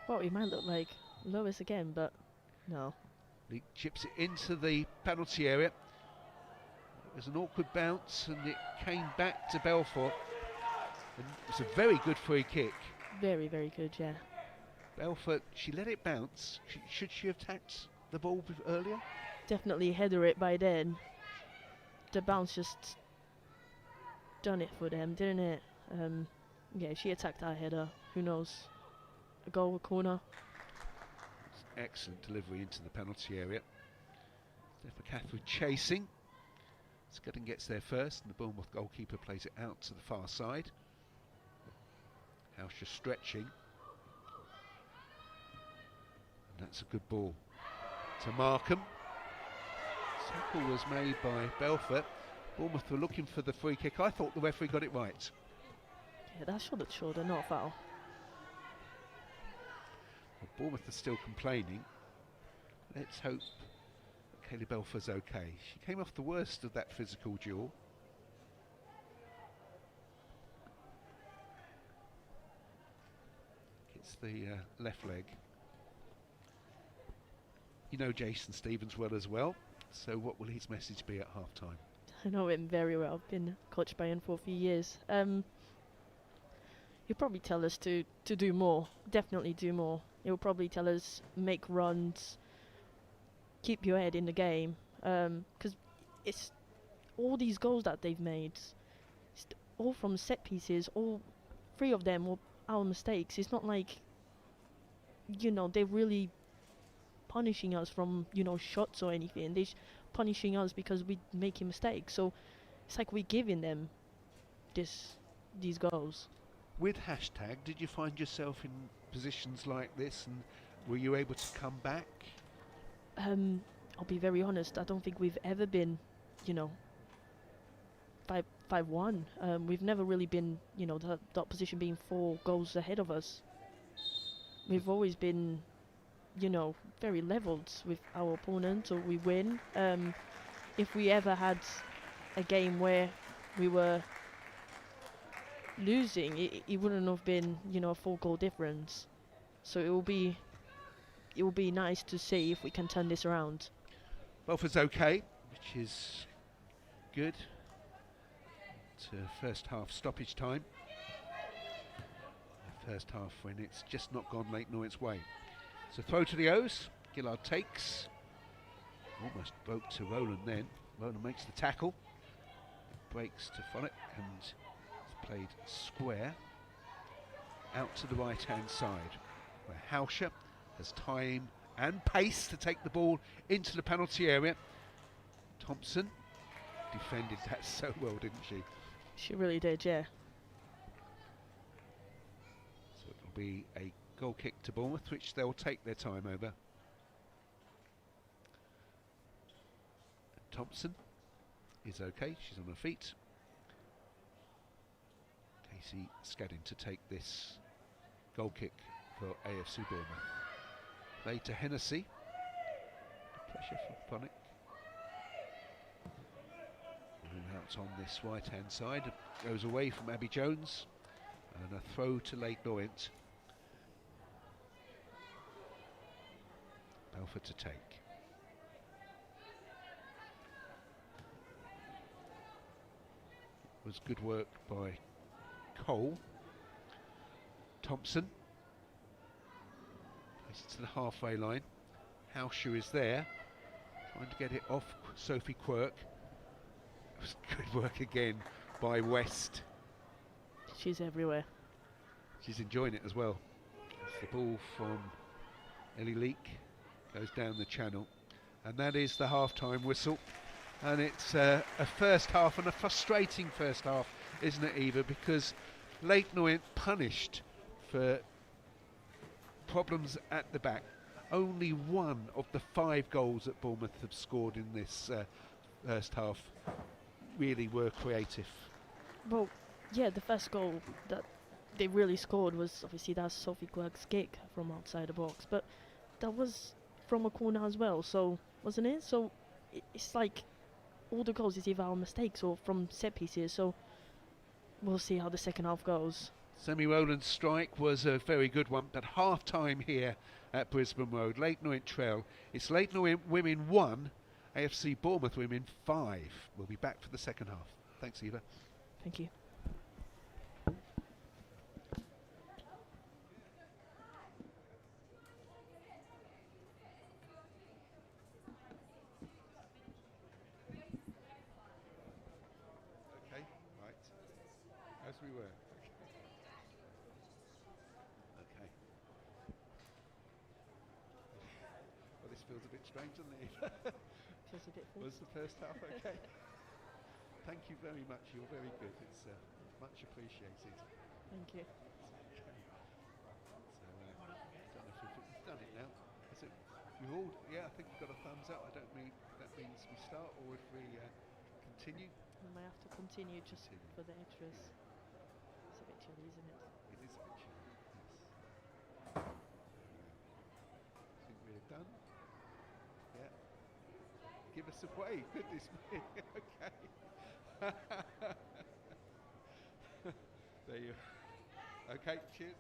Well, it might look like Lois again, but no. Leake chips it into the penalty area. It was an awkward bounce and it came back to Belfort. And it's a very good free kick. Very, very good, yeah. Belfort, she let it bounce. Should she have tacked the ball earlier? Definitely header it by then. The bounce just done it for them, didn't it? Yeah, she attacked our header. Who knows? A goal, a corner. Excellent delivery into the penalty area. Stepha Catherine chasing. Scudding gets there first, and the Bournemouth goalkeeper plays it out to the far side. Hauscher stretching. And that's a good ball to Markham. Tackle was made by Belfort. Bournemouth were looking for the free kick. I thought the referee got it right. Yeah, that should have showed a not foul. Well, Bournemouth are still complaining. Let's hope that Kaylee Belfort's okay. She came off the worst of that physical duel. It's the left leg. You know Jason Stevens well as well. So what will his message be at half-time? I know him very well. I've been coached by him for a few years. He'll probably tell us to do more. Definitely do more. He'll probably tell us make runs, keep your head in the game. Because it's all these goals that they've made, it's all from set pieces. All 3 of them were our mistakes. It's not like, they're really punishing us from, shots or anything. They're punishing us because we're making mistakes. So it's like we're giving them these goals. With hashtag, did you find yourself in positions like this, and were you able to come back? I'll be very honest, I don't think we've ever been, 5-1. We've never really been, the opposition being 4 goals ahead of us. We've always been, very levelled with our opponent, or we win. If we ever had a game where we were losing, it wouldn't have been, a 4-goal difference. So it will be nice to see if we can turn this around. Belford's okay, which is good. It's first half stoppage time. First half when it's just not gone Leyton Orient's way. So throw to the O's. Gillard takes. Almost broke to Roland then. Roland makes the tackle. Breaks to Follett and it's played square out to the right hand side, where Hauscher has time and pace to take the ball into the penalty area. Thompson defended that so well, didn't she? She really did, yeah. So it'll be a goal kick to Bournemouth, which they'll take their time over. Thompson is okay, she's on her feet. Casey Scadding to take this goal kick for AFC Bournemouth. Play to Hennessy. Pressure for Ponick. Out on this right hand side, goes away from Abby Jones, and a throw to Leyton Orient. Belford to take. It was good work by Cole. Thompson plays it to the halfway line. Hauscher is there, trying to get it off Sophie Quirk. It was good work again by West. She's everywhere. She's enjoying it as well. It's the ball from Ellie Leake, goes down the channel, and that is the half-time whistle. And it's a first half, and a frustrating first half, isn't it, Eva? Because Leyton Orient punished for problems at the back. Only one of the 5 goals that Bournemouth have scored in this first half really were creative. Well, yeah, the first goal that they really scored was obviously that Sophie Quirk's kick from outside the box, but that was from a corner as well, so wasn't it? So it's like all the goals is either our mistakes or from set pieces, so we'll see how the second half goes. Semi Rowland's strike was a very good one, but half time here at Brisbane Road. Leyton Orient trail. It's Leyton Orient women 1, AFC Bournemouth women 5. We'll be back for the second half. Thanks, Eva. Thank you. Okay, right. As we were. Okay. Well, this feels a bit strange, doesn't it, Eva? Feels a bit Was the first half okay? Thank you very much. You're very good. It's much appreciated. Thank you. Okay. So, don't know if we've done it now. Is it? We've all. Yeah, I think we've got a thumbs up. I don't mean that means we start, or if we continue. We might have to continue just for the extras. It's a bit chilly, isn't it? It is a bit chilly. Yes. I think we're done. Yeah. Give us away, goodness me. Okay. There you are. Okay, cheers.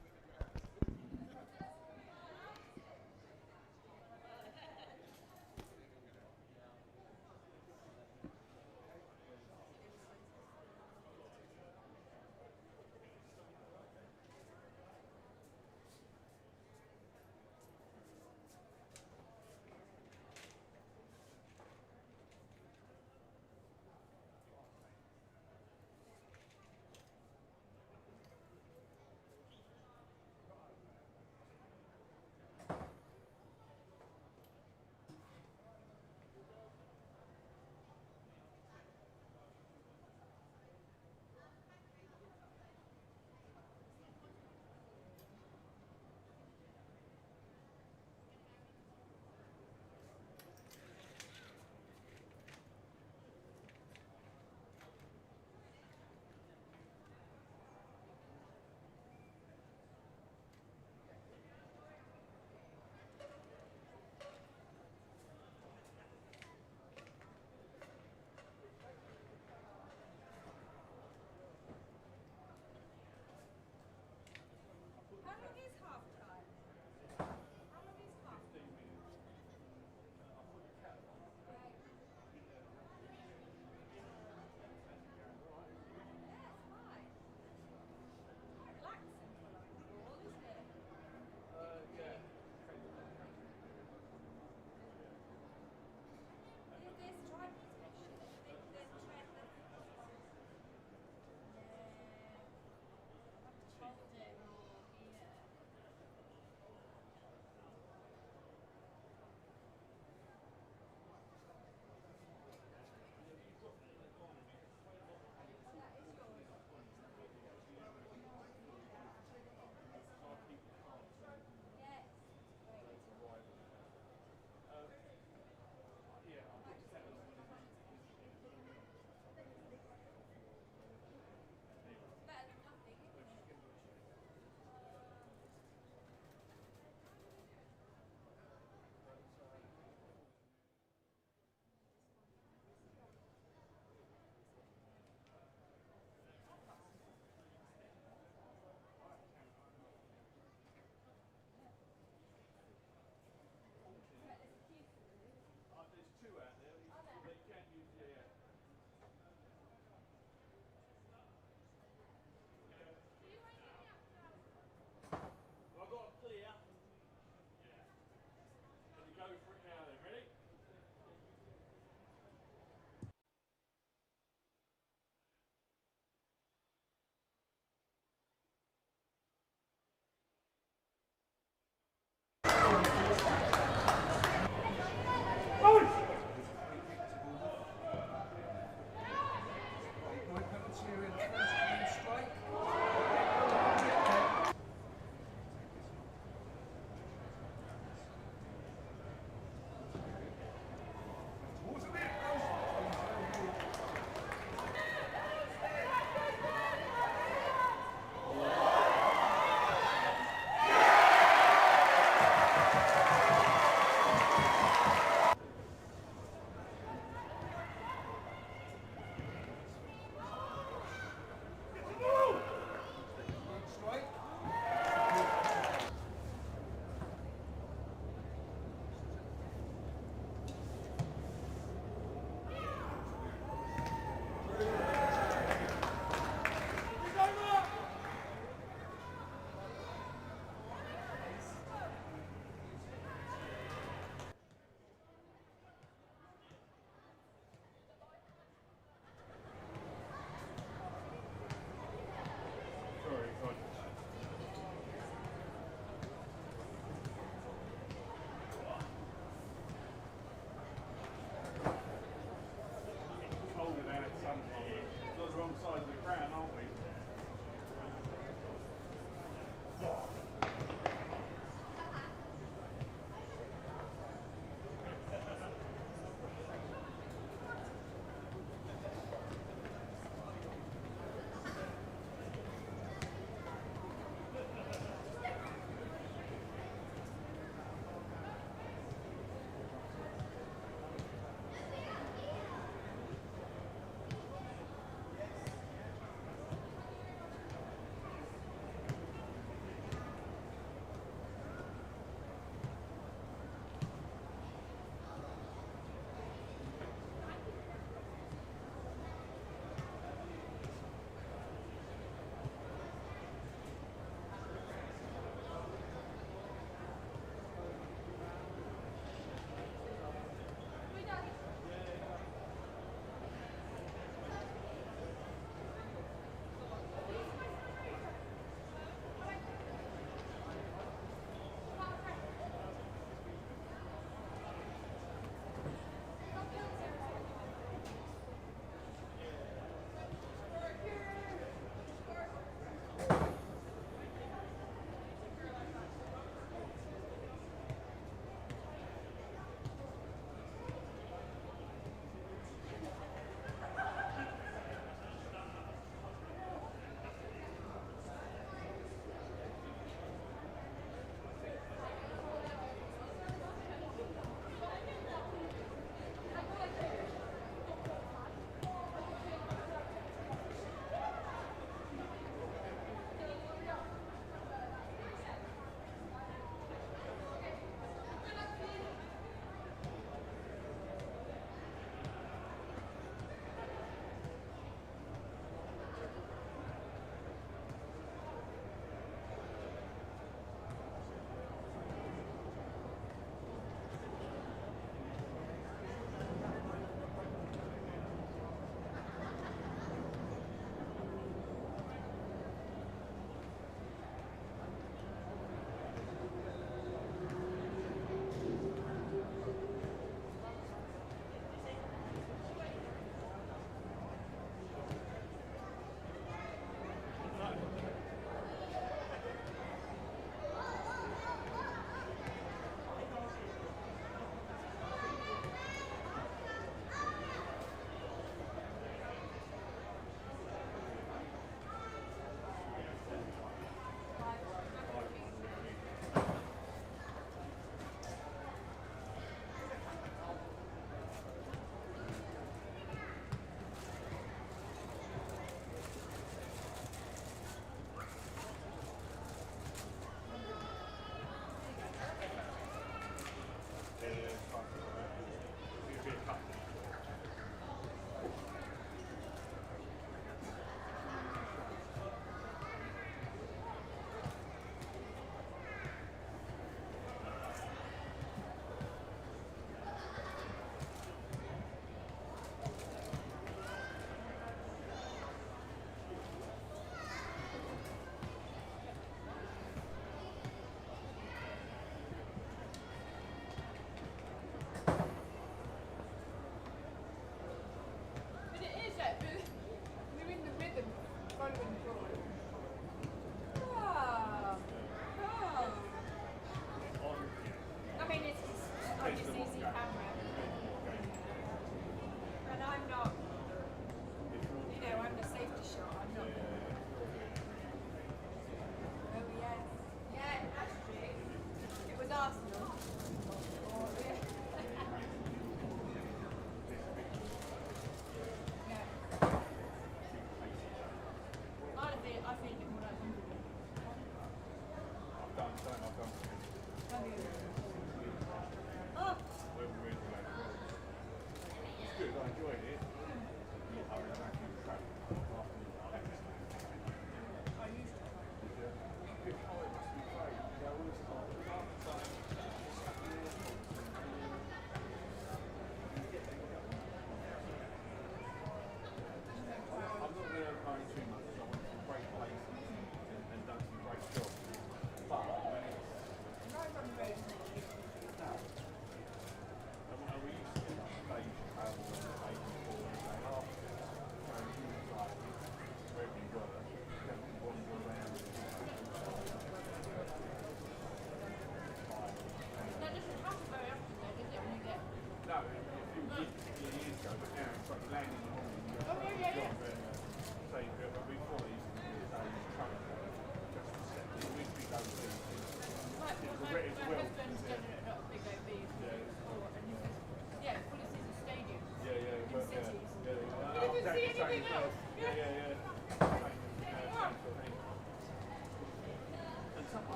What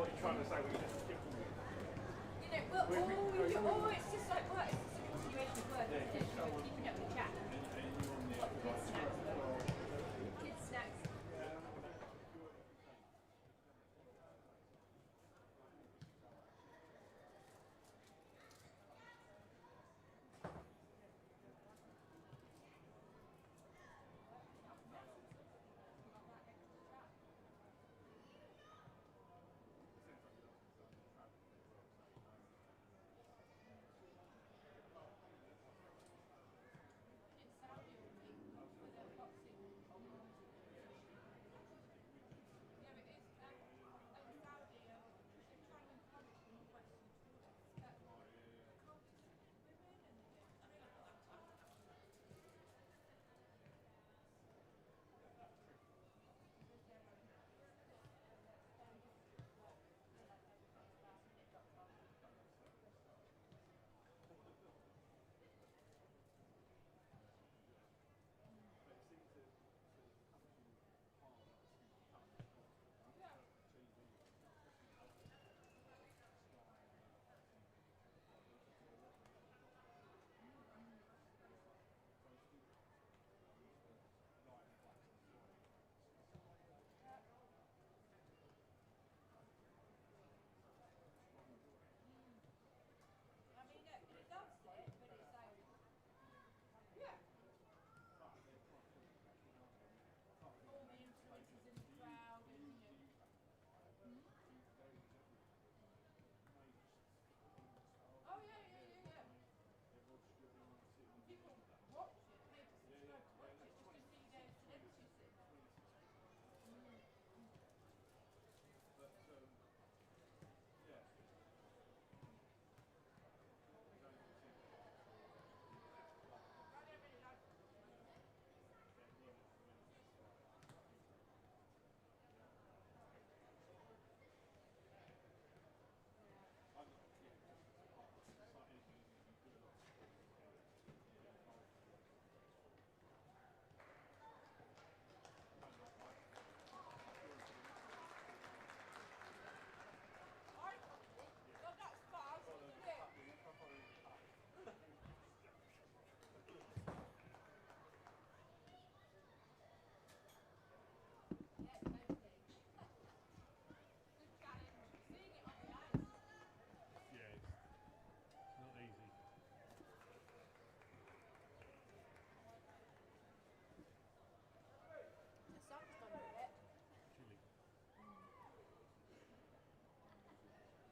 are you trying to say? We just skip them? It's just like work. It's just a continuation of work. Isn't it? Keeping up the chat. Kids snacks. Kids snacks.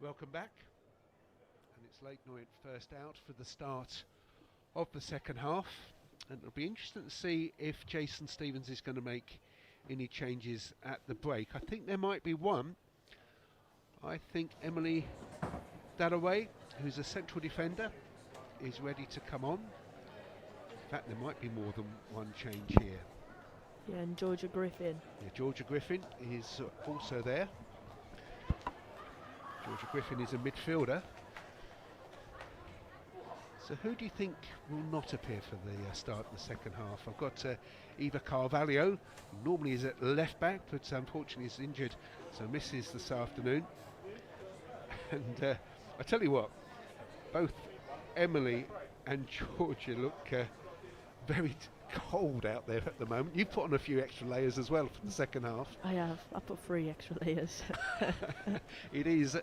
Welcome back, and it's Leyton Orient first out for the start of the second half, and it'll be interesting to see if Jason Stevens is going to make any changes at the break. I think there might be one. I think Emily Dalloway, who's a central defender, is ready to come on. In fact, there might be more than one change here. Yeah, and Georgia Griffin. Yeah, Georgia Griffin is also there. Georgia Griffin is a midfielder. So who do you think will not appear for the start of the second half? I've got Eva Carvalho, who normally is at left back, but unfortunately is injured, so misses this afternoon. And I tell you what, both Emily and Georgia look very cold out there at the moment. You've put on a few extra layers as well for the second half. I have. I put 3 extra layers. It is,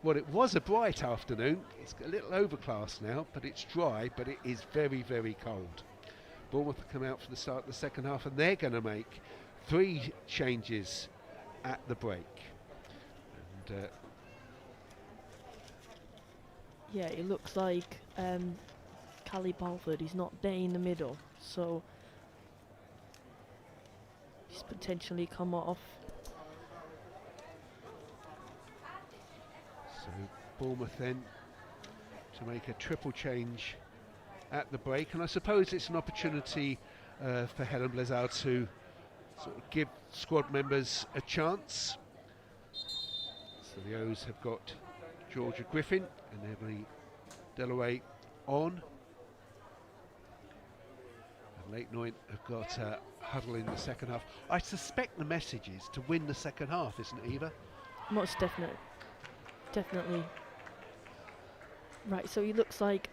well, it was a bright afternoon. It's a little overcast now, but it's dry, but it is very, very cold. Bournemouth come out for the start of the second half, and they're going to make 3 changes at the break. And yeah, it looks like Callie Balford is not there in the middle, so he's potentially come off. So Bournemouth then to make a triple change at the break, and I suppose it's an opportunity for Helen Blizzard to sort of give squad members a chance. So the O's have got Georgia Griffin and Emily Dalloway on. And Leyton Orient have got Huddle in the second half. I suspect the message is to win the second half, isn't it, Eva? Most definitely. Right, so it looks like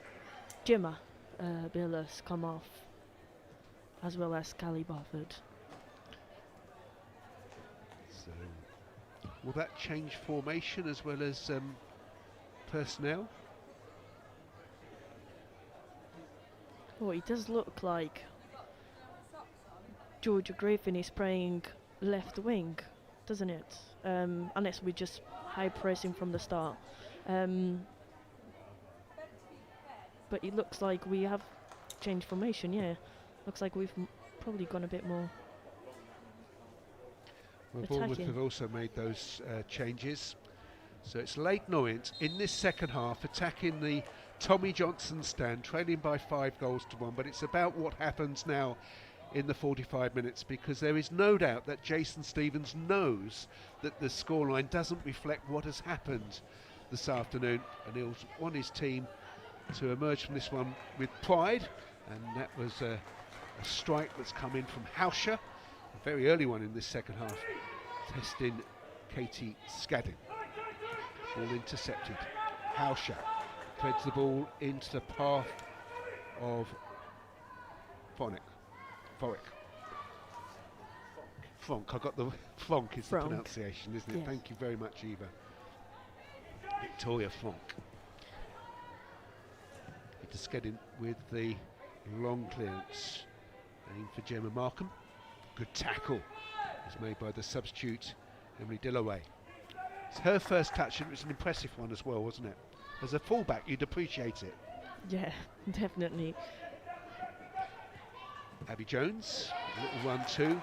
Gemma Billis come off, as well as Callie Barford. So, will that change formation as well as personnel? Oh, it does look like Georgia Griffin is playing left wing, doesn't it? Unless we're just high pressing from the start. But it looks like we have changed formation, yeah. Looks like we've probably gone a bit more Well, Bournemouth attacking. have also made those changes. So it's Leyton Orient in this second half attacking the Tommy Johnson stand, trailing by 5-1, but it's about what happens now in the 45 minutes, because there is no doubt that Jason Stevens knows that the scoreline doesn't reflect what has happened this afternoon, and he'll want his team to emerge from this one with pride. And that was a strike that's come in from Hauscher, a very early one in this second half, testing Katie Scadding. Ball intercepted. Hauscher threads the ball into the path of Fronk. I got the Fronk is the Fronk. pronunciation, isn't it? Yes. Thank you very much, Eva. Victoria Fronk. Just getting with the long clearance. Aim for Gemma Markham. Good tackle is made by the substitute Emily Dillaway. It's her first touch, and it was an impressive one as well, wasn't it? As a fullback, you'd appreciate it. Yeah, definitely. Abby Jones, a little 1-2.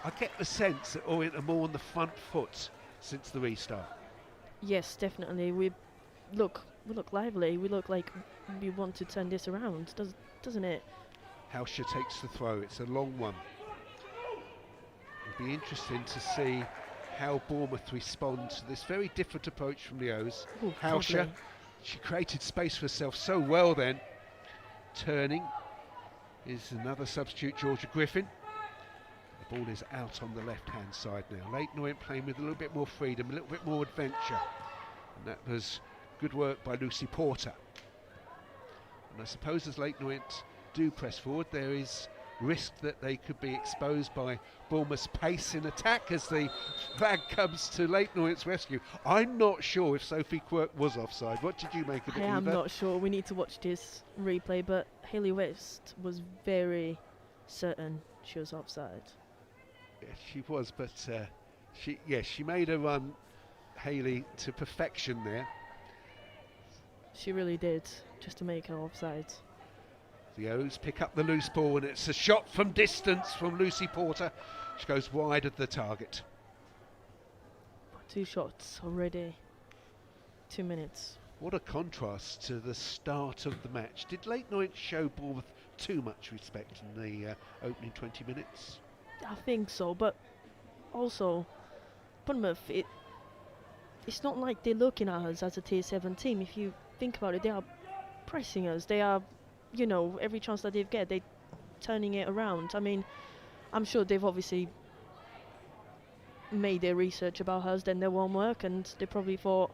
I get the sense that Orient are more on the front foot since the restart. Yes, definitely. We look lively. We look like we want to turn this around, doesn't it? Hauscher takes the throw. It's a long one. It'll be interesting to see how Bournemouth respond to this very different approach from the O's. Ooh, Hauscher, lovely. she created space for herself so well then. Turning is another substitute, Georgia Griffin. The ball is out on the left-hand side now. Leyton Orient playing with a little bit more freedom, a little bit more adventure. And that was good work by Lucy Porter. And I suppose as Leyton Orient do press forward, there is risk that they could be exposed by Bournemouth's pace in attack as the flag comes to Leyton Orient's rescue. I'm not sure if Sophie Quirk was offside. What did you make of it, I am Eva? not sure. We need to watch this replay, but Hayley West was very certain she was offside. Yeah, she was, but she made a run, Hayley, to perfection there. She really did, just to make her offside. The O's pick up the loose ball, and it's a shot from distance from Lucy Porter. She goes wide of the target. 2 shots already. 2 minutes. What a contrast to the start of the match. Did Leyton Orient show Bournemouth too much respect in the opening 20 minutes? I think so, but also Bournemouth, it's not like they're looking at us as a tier 7 team. If you think about it, they are pressing us. They are, every chance that they get, they're turning it around. I mean, I'm sure they've obviously made their research about us, done their homework, and they probably thought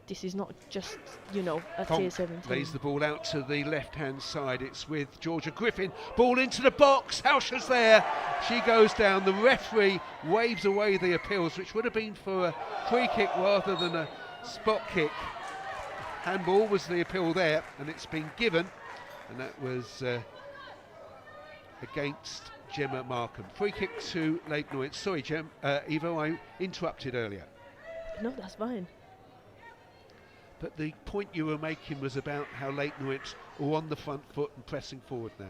this is not just, a tier 7 team. Lays the ball out to the left-hand side. It's with Georgia Griffin. Ball into the box. Hauscher's there. She goes down. The referee waves away the appeals, which would have been for a free kick rather than a spot kick. Handball was the appeal there, and it's been given, and that was against Gemma Markham. Free kick to Leyton Orient. Sorry, Eva, I interrupted earlier. No, that's fine. But the point you were making was about how Leyton Orient are on the front foot and pressing forward now.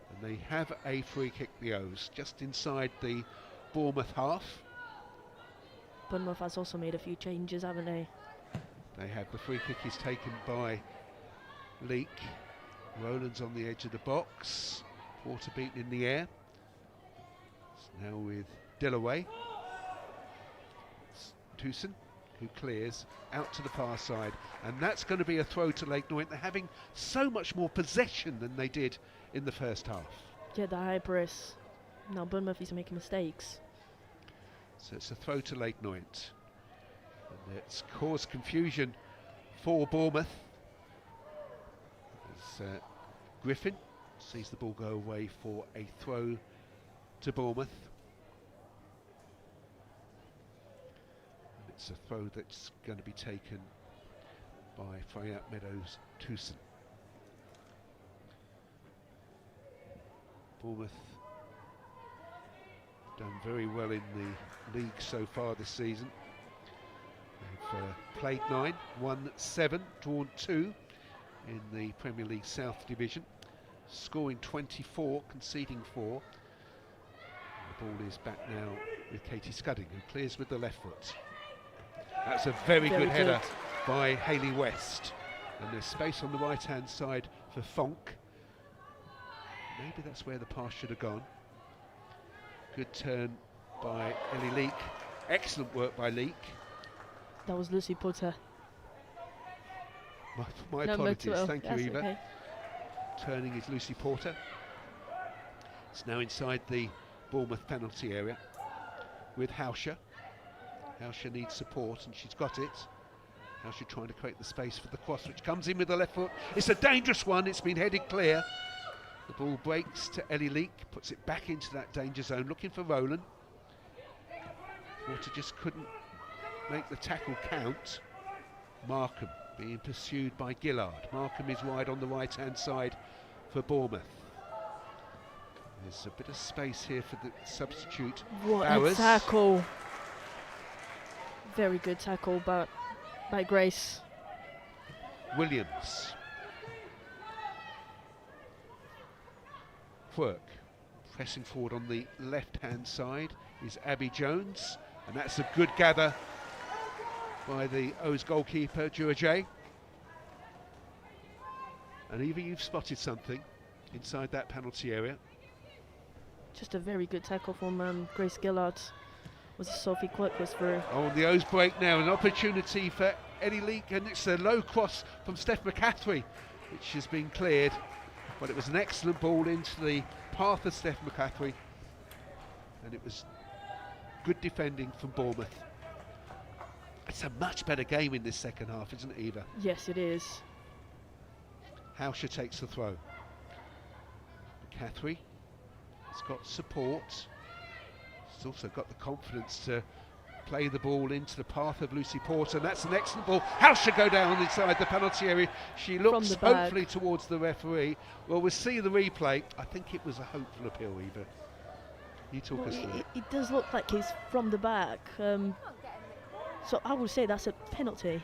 And they have a free kick, the O's, just inside the Bournemouth half. Bournemouth has also made a few changes, haven't they? They have the free kick is taken by Leak. Rowland's on the edge of the box. Porter beaten in the air. Now with Dillaway. Towson, who clears out to the far side, and that's going to be a throw to Leyton Orient. They're having so much more possession than they did in the first half. Yeah, the high press. Now Bournemouth is making mistakes. So it's a throw to Leyton Orient. And it's caused confusion for Bournemouth. As Griffin sees the ball go away for a throw to Bournemouth. And it's a throw that's going to be taken by Freya Meadows Towson. Bournemouth done very well in the league so far this season. They've played 9, won 7, drawn 2 in the Premier League South Division, scoring 24, conceding 4. The ball is back now with Katie Scudding, who clears with the left foot. That's a very good header by Hayley West. And there's space on the right-hand side for Fonk. Maybe that's where the pass should have gone. Good turn by Ellie Leek. Excellent work by Leek. That was Lucy Potter. My Number apologies. 12. Thank you, That's Eva. okay. Turning is Lucy Porter. It's now inside the Bournemouth penalty area with Hauscher. Hauscher needs support, and she's got it. Hauscher trying to create the space for the cross, which comes in with the left foot. It's a dangerous one. It's been headed clear. The ball breaks to Ellie Leek, puts it back into that danger zone, looking for Rowland. Porter just couldn't make the tackle count. Markham being pursued by Gillard. Markham is wide on the right-hand side for Bournemouth. There's a bit of space here for the substitute. What Bowers. a tackle. Very good tackle by Grace. Williams. Quirk pressing forward on the left-hand side is Abby Jones, and that's a good gather by the O's goalkeeper, Jurajay. And Eva, you've spotted something inside that penalty area. Just a very good tackle from Grace Gillard. Was Sophie Quirk was through. Oh, the O's break now, an opportunity for Ellie Leek, and it's a low cross from Steph McCaffrey, which has been cleared. But it was an excellent ball into the path of Steph McCaffrey, and it was good defending from Bournemouth. It's a much better game in this second half, isn't it, Eva? Yes, it is. Hauscher takes the throw. McCaffrey has got support. He's also got the confidence to play the ball into the path of Lucy Porter, and that's an excellent ball. Hauscher go down inside the penalty area. She looks the back. hopefully towards the referee. Well, we'll see the replay. I think it was a hopeful appeal, Eva. You talk us through it. It does look like he's from the back. So I would say that's a penalty.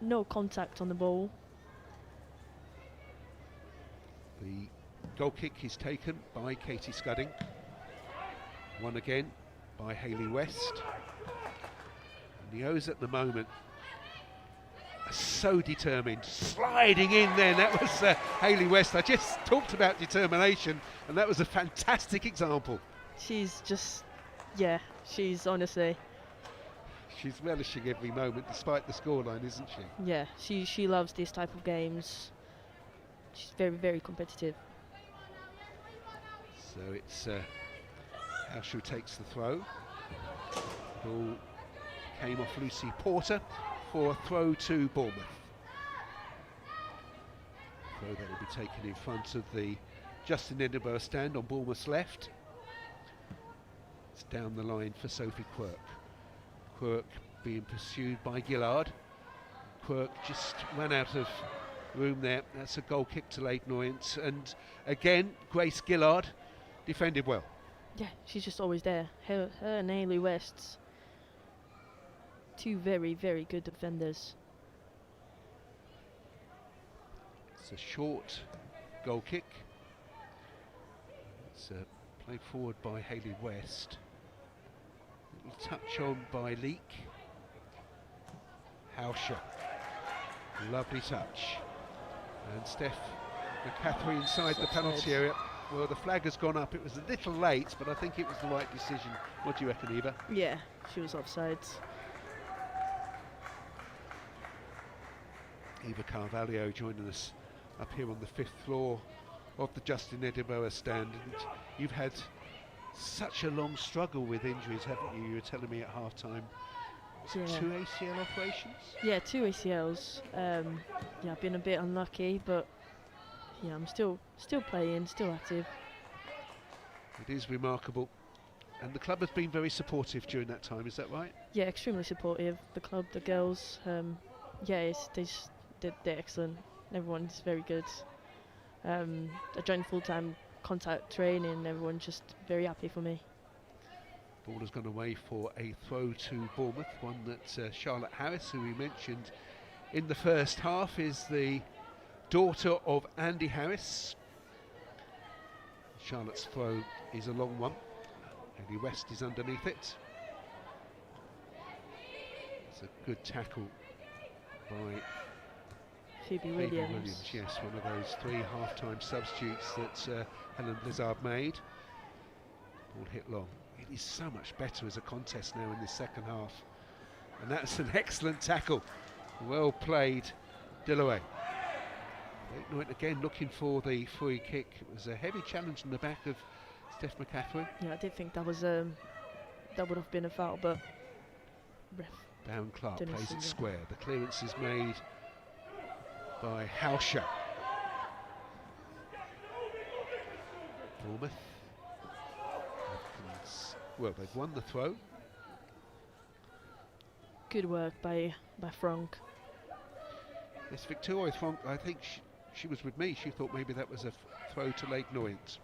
No contact on the ball. The goal kick is taken by Katie Scudding. Won again by Hayley West. And the O's at the moment are so determined, sliding in there. And that was Hayley West. I just talked about determination, and that was a fantastic example. She's just, yeah, she's honestly, She's relishing every moment despite the scoreline, isn't she? yeah, she loves this type of games. She's very, very competitive. So it's Hauscher takes the throw. Ball came off Lucy Porter for a throw to Bournemouth. Throw that will be taken in front of the Justin Edinburgh stand on Bournemouth's left. It's down the line for Sophie Quirk. Quirk being pursued by Gillard. Quirk just ran out of room there. That's a goal kick to Leyton Orient. And again, Grace Gillard defended well. Yeah, she's just always there. Her and Hayley West, two very, very good defenders. It's a short goal kick. It's played forward by Hayley West. Little touch on by Leek. Hauscher. Lovely touch. And Steph McCaffrey inside the penalty area. Well, the flag has gone up. It was a little late, but I think it was the right decision. What do you reckon, Eva? Yeah, she was offsides. Eva Carvalho joining us up here on the 5th floor of the Justin Edinburgh stand. And you've had such a long struggle with injuries, haven't you? You were telling me at half-time. Yeah. 2 ACL operations? Yeah, 2 ACLs. Yeah, I've been a bit unlucky, but yeah, I'm still playing, still active. It is remarkable. And the club has been very supportive during that time, is that right? Yeah, extremely supportive. The club, the girls. Yeah, they're excellent. Everyone's very good. I joined full-time contact training, and everyone's just very happy for me. Ball has gone away for a throw to Bournemouth, one that Charlotte Harris, who we mentioned in the first half, is the daughter of Andy Harris. Charlotte's throw is a long one. Ellie West is underneath it. It's a good tackle by Phoebe Williams. Williams. Yes, one of those 3 half-time substitutes that Helen Blizzard made. Ball hit long. It is so much better as a contest now in this second half. And that's an excellent tackle. Well played, Dillaway. Leyton Orient again looking for the free kick. It was a heavy challenge in the back of Steph McCaffrey. Yeah, I did think that was that would have been a foul, but ref. Baron Clark Didn't plays see it that. square. The clearance is made by Hauscher. Bournemouth. Well, they've won the throw. Good work by Frank. This Victoria Frank, I think she was with me. She thought maybe that was a throw to Leyton Orient.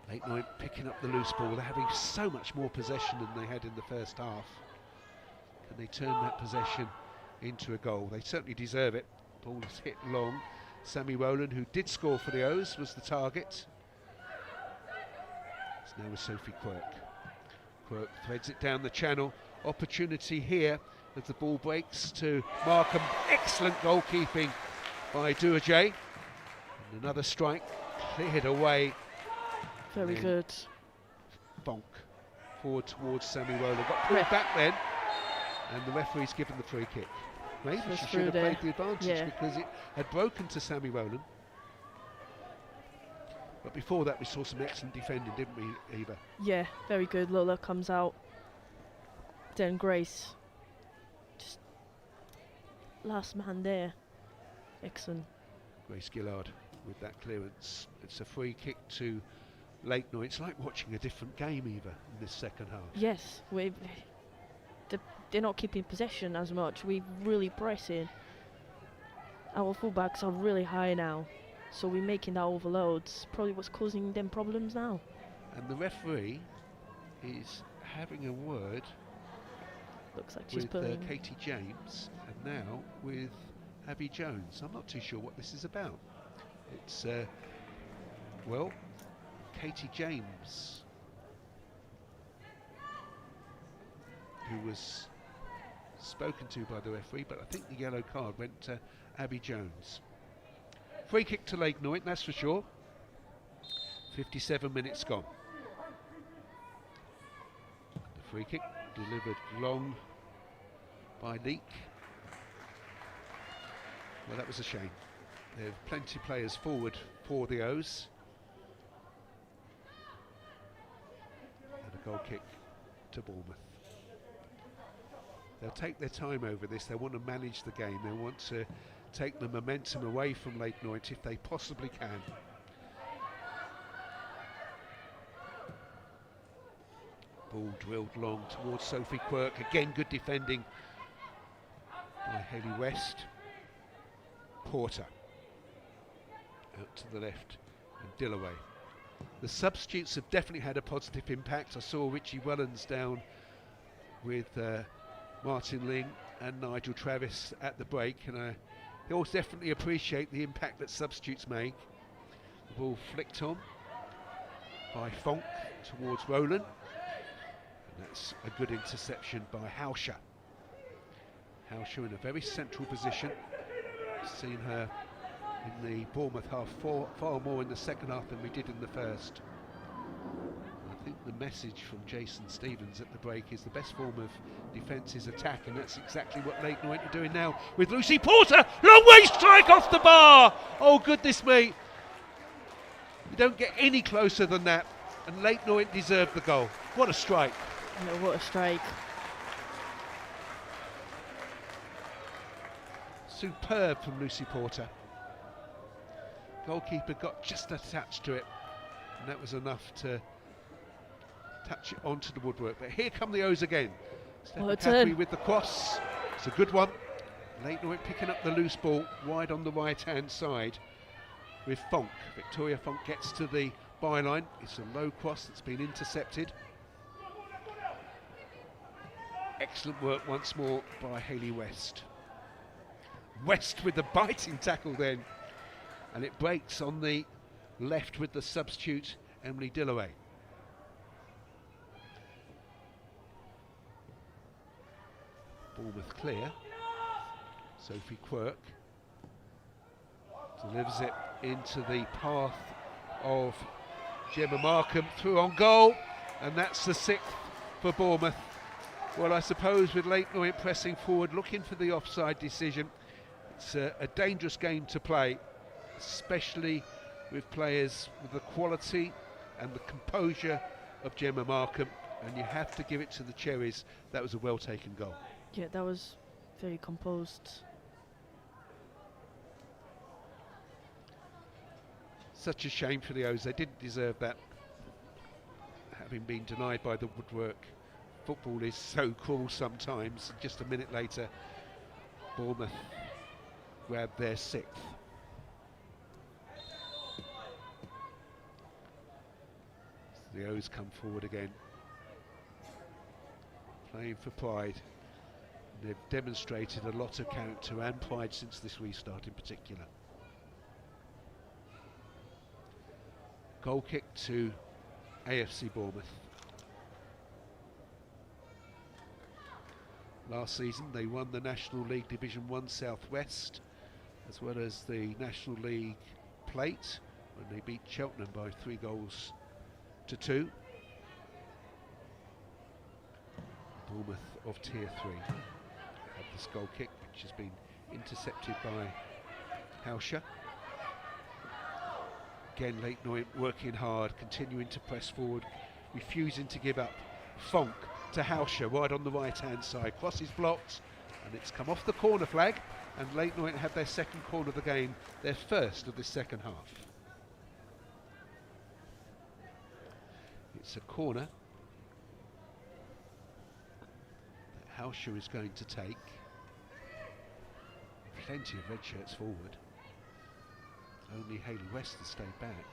Leyton Orient picking up the loose ball. They're having so much more possession than they had in the first half. Can they turn that possession into a goal? They certainly deserve it. Ball is hit long. Sammy Rowland, who did score for the O's, was the target. It's now with Sophie Quirk. Quirk threads it down the channel. Opportunity here as the ball breaks to Markham. Excellent goalkeeping by Duajay. And another strike cleared away. Very Yeah. good. Bonk forward towards Sammy Rowland. Got pulled back then, and the referee's given the free kick. Maybe Was she through should have there. played the advantage Yeah. because it had broken to Sammy Rowland. But before that, we saw some excellent defending, didn't we, Eva? Yeah, very good. Lola comes out. Then Grace. Just last man there. Excellent. Grace Gillard with that clearance. It's a free kick to Leyton Orient. It's like watching a different game, Eva, in this second half. Yes, they're not keeping possession as much. We're really pressing. Our fullbacks are really high now, so we're making that overloads. Probably what's causing them problems now. And the referee is having a word Looks like she's with pulling. Katie James and now with Abby Jones. I'm not too sure what this is about. It's, well, Katie James, who was spoken to by the referee, but I think the yellow card went to Abby Jones. Free kick to Leyton Orient, that's for sure. 57 minutes gone. The free kick delivered long by Leek. Well, that was a shame. There are plenty of players forward for the O's. And a goal kick to Bournemouth. They'll take their time over this. They want to manage the game. They want to take the momentum away from Leyton Orient if they possibly can. Ball drilled long towards Sophie Quirk. Again, good defending by Haley West. Porter out to the left and Dillaway. The substitutes have definitely had a positive impact. I saw Richie Wellens down with Martin Ling and Nigel Travis at the break, and he'll definitely appreciate the impact that substitutes make. The ball flicked on by Fonk towards Rowland, and that's a good interception by Hauscher. Hauscher in a very central position. Seen her in the Bournemouth half far more in the second half than we did in the first. I think the message from Jason Stevens at the break is the best form of defence is attack, and that's exactly what Leyton Orient are doing now with Lucy Porter. Long way strike off the bar. Oh goodness me. You don't get any closer than that, and Leyton Orient deserved the goal. What a strike. No, what a strike. Superb from Lucy Porter. Goalkeeper got just attached to it, and that was enough to touch it onto the woodwork. But here come the O's again. Stephen Cathry with the cross. It's a good one. Leyton Orient picking up the loose ball wide on the right-hand side with Fonk. Victoria Fonk gets to the byline. It's a low cross that's been intercepted. Excellent work once more by Hayley West. West with the biting tackle then, and it breaks on the left with the substitute Emily Dillaway. Bournemouth clear. Sophie Quirk delivers it into the path of Gemma Markham, through on goal, and that's the 6th for Bournemouth. Well, I suppose with Leyton Orient pressing forward, looking for the offside decision, it's a dangerous game to play, especially with players with the quality and the composure of Gemma Markham, and you have to give it to the Cherries. That was a well taken goal. Yeah, that was very composed. Such a shame for the O's. They didn't deserve that, having been denied by the woodwork. Football is so cruel sometimes. Just a minute later, Bournemouth grabbed their 6th. The O's come forward again, playing for pride. They've demonstrated a lot of character and pride since this restart in particular. Goal kick to AFC Bournemouth. Last season they won the National League Division 1 Southwest, as well as the National League Plate, when they beat Cheltenham by 3-2. Bournemouth of Tier 3 had this goal kick, which has been intercepted by Hauscher. Again, Leyton Orient working hard, continuing to press forward, refusing to give up. Fonk to Hauscher, wide on the right-hand side. Cross is blocked, and it's come off the corner flag, and Leyton Orient have their second corner of the game, their first of this second half. It's a corner that Hauscher is going to take. Plenty of red shirts forward. Only Hayley West has stayed back.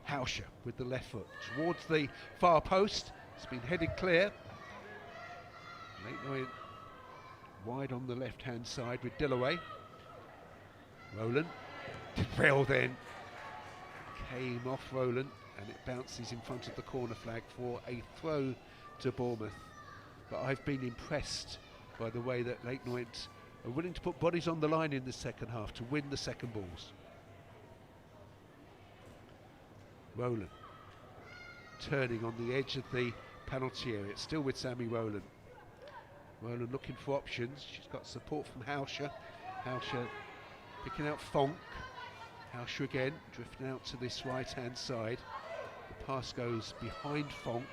Hauscher with the left foot towards the far post. It's been headed clear. Leyton Orient wide on the left-hand side with Dillaway. Rowland. Well then. Came off Rowland, and it bounces in front of the corner flag for a throw to Bournemouth. But I've been impressed by the way that Leyton Orient are willing to put bodies on the line in the second half to win the second balls. Rowland turning on the edge of the penalty area. It's still with Sammy Rowland. Rowland looking for options. She's got support from Hauscher. Hauscher picking out Fonk. Hauscher again, drifting out to this right-hand side. The pass goes behind Fonk.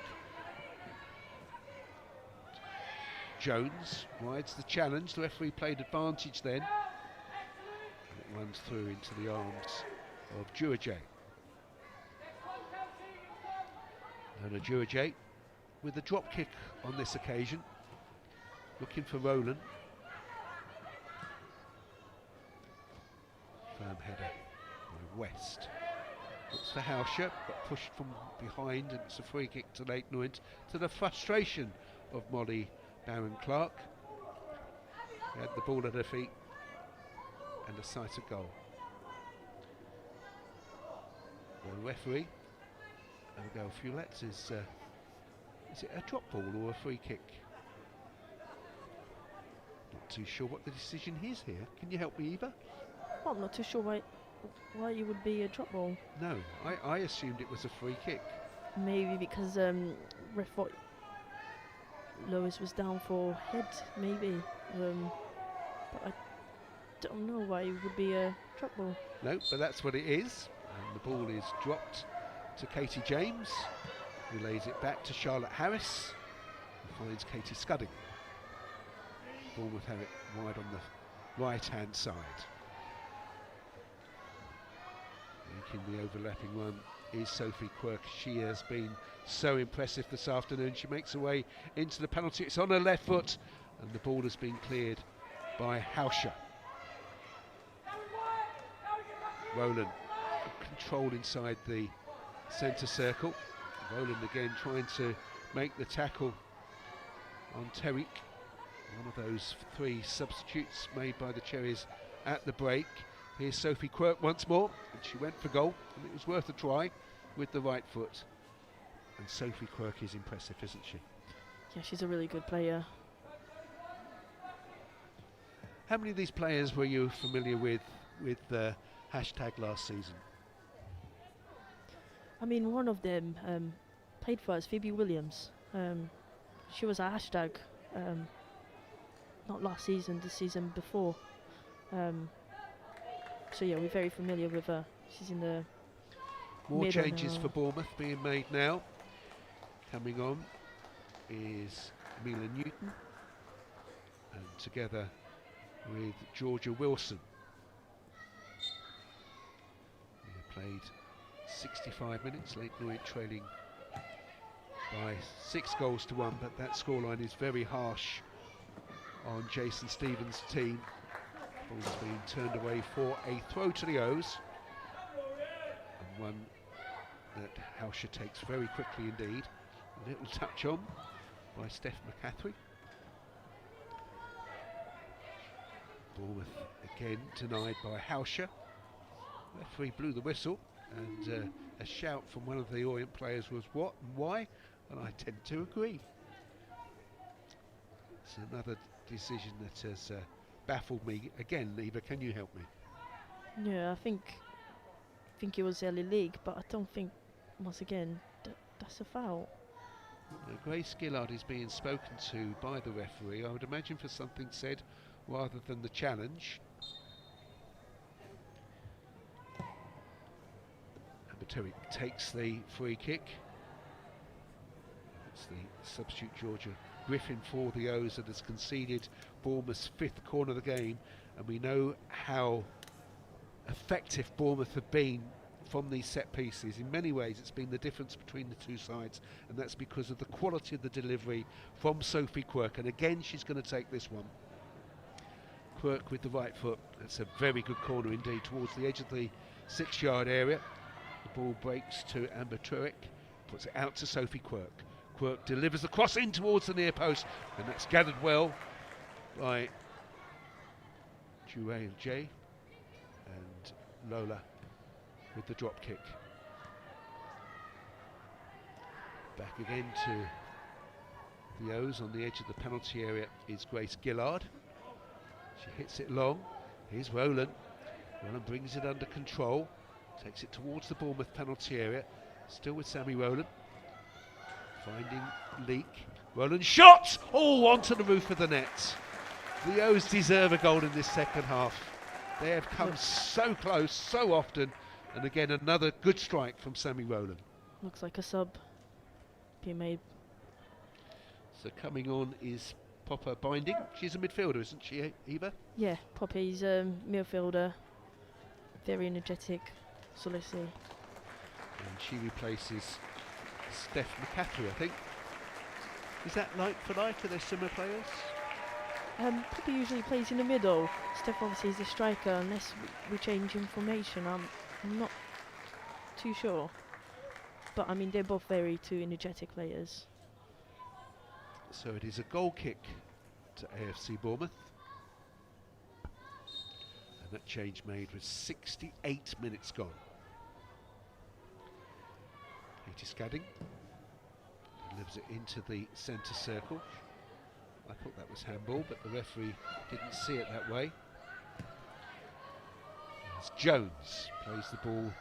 Jones rides the challenge. The referee played advantage then. And it runs through into the arms of Duajay. And Duajay with a drop kick on this occasion. Looking for Rowland. Firm header by West. Looks for Hauscher, but pushed from behind, and it's a free kick to Leyton Orient, to the frustration of Molly Barron-Clark. Had the ball at her feet and a sight of goal. The referee, Abigail Fulett, is it a drop ball or a free kick? Not too sure what the decision is here. Can you help me, Eva? Well, I'm not too sure why it would be a drop ball. No, I assumed it was a free kick. Maybe because ref thought Lois was down for head, maybe. But I don't know why it would be a drop ball. No, but that's what it is. And the ball is dropped to Katie James, who lays it back to Charlotte Harris, who finds Katie Scudding. Bournemouth have it wide on the right-hand side. Making the overlapping one is Sophie Quirk. She has been so impressive this afternoon. She makes her way into the penalty. It's on her left foot, and the ball has been cleared by Hauscher. Rowland control inside the centre circle. Rowland again trying to make the tackle on Terrick. One of those 3 substitutes made by the Cherries at the break. Here's Sophie Quirk once more, and she went for goal, and it was worth a try with the right foot. And Sophie Quirk is impressive, isn't she? Yeah, she's a really good player. How many of these players were you familiar with the hashtag last season? I mean, one of them played for us, Phoebe Williams. She was a hashtag, not last season, the season before. So yeah, we're very familiar with her. She's in the More middle changes now. for Bournemouth being made now. Coming on is Mila Newton, and together with Georgia Wilson. We have played 65 minutes, Leyton Orient trailing by 6-1, but that scoreline is very harsh on Jason Stevens' team. Ball's being turned away for a throw to the O's, and one that Hauscher takes very quickly indeed. A little touch on by Steph McCaffrey. Bournemouth again denied by Hauscher. Referee blew the whistle, and a shout from one of the Orient players was what and why, and I tend to agree. It's another decision that has baffled me. Again, Eva, can you help me? Yeah, I think it was early league, but I don't think, once again, that's a foul. Grace Gillard is being spoken to by the referee, I would imagine for something said rather than the challenge. And Terrick takes the free kick. It's the substitute Georgia Griffin for the O's that has conceded Bournemouth's 5th corner of the game, and we know how effective Bournemouth have been from these set pieces. In many ways it's been the difference between the two sides, and that's because of the quality of the delivery from Sophie Quirk, and again she's going to take this one. Quirk with the right foot. That's a very good corner indeed towards the edge of the 6-yard area. The ball breaks to Amber Turek, puts it out to Sophie Quirk. Quirk delivers the cross in towards the near post, and that's gathered well by Jurail J and Lola with the drop kick. Back again to the O's on the edge of the penalty area is Grace Gillard. She hits it long. Here's Rowland. Rowland brings it under control, takes it towards the Bournemouth penalty area, still with Sammy Rowland. Finding Leak. Rowland shot! Oh, onto the roof of the net. The O's deserve a goal in this second half. They have come so close so often, and again another good strike from Sammy Rowland. Looks like a sub being made. So coming on is Popper Binding. She's a midfielder, isn't she, Eva? Yeah, Poppy's a midfielder, very energetic, so let's see. And she replaces Steph McCaffrey, I think. Is that like for like? Are they similar players? Poppy usually plays in the middle. Steph obviously is a striker, unless we change information. I'm not too sure. But I mean, they're both two energetic players. So it is a goal kick to AFC Bournemouth. And that change made with 68 minutes gone. Katie Scadding delivers it into the centre circle. I thought that was handball, but the referee didn't see it that way. As Jones plays the ball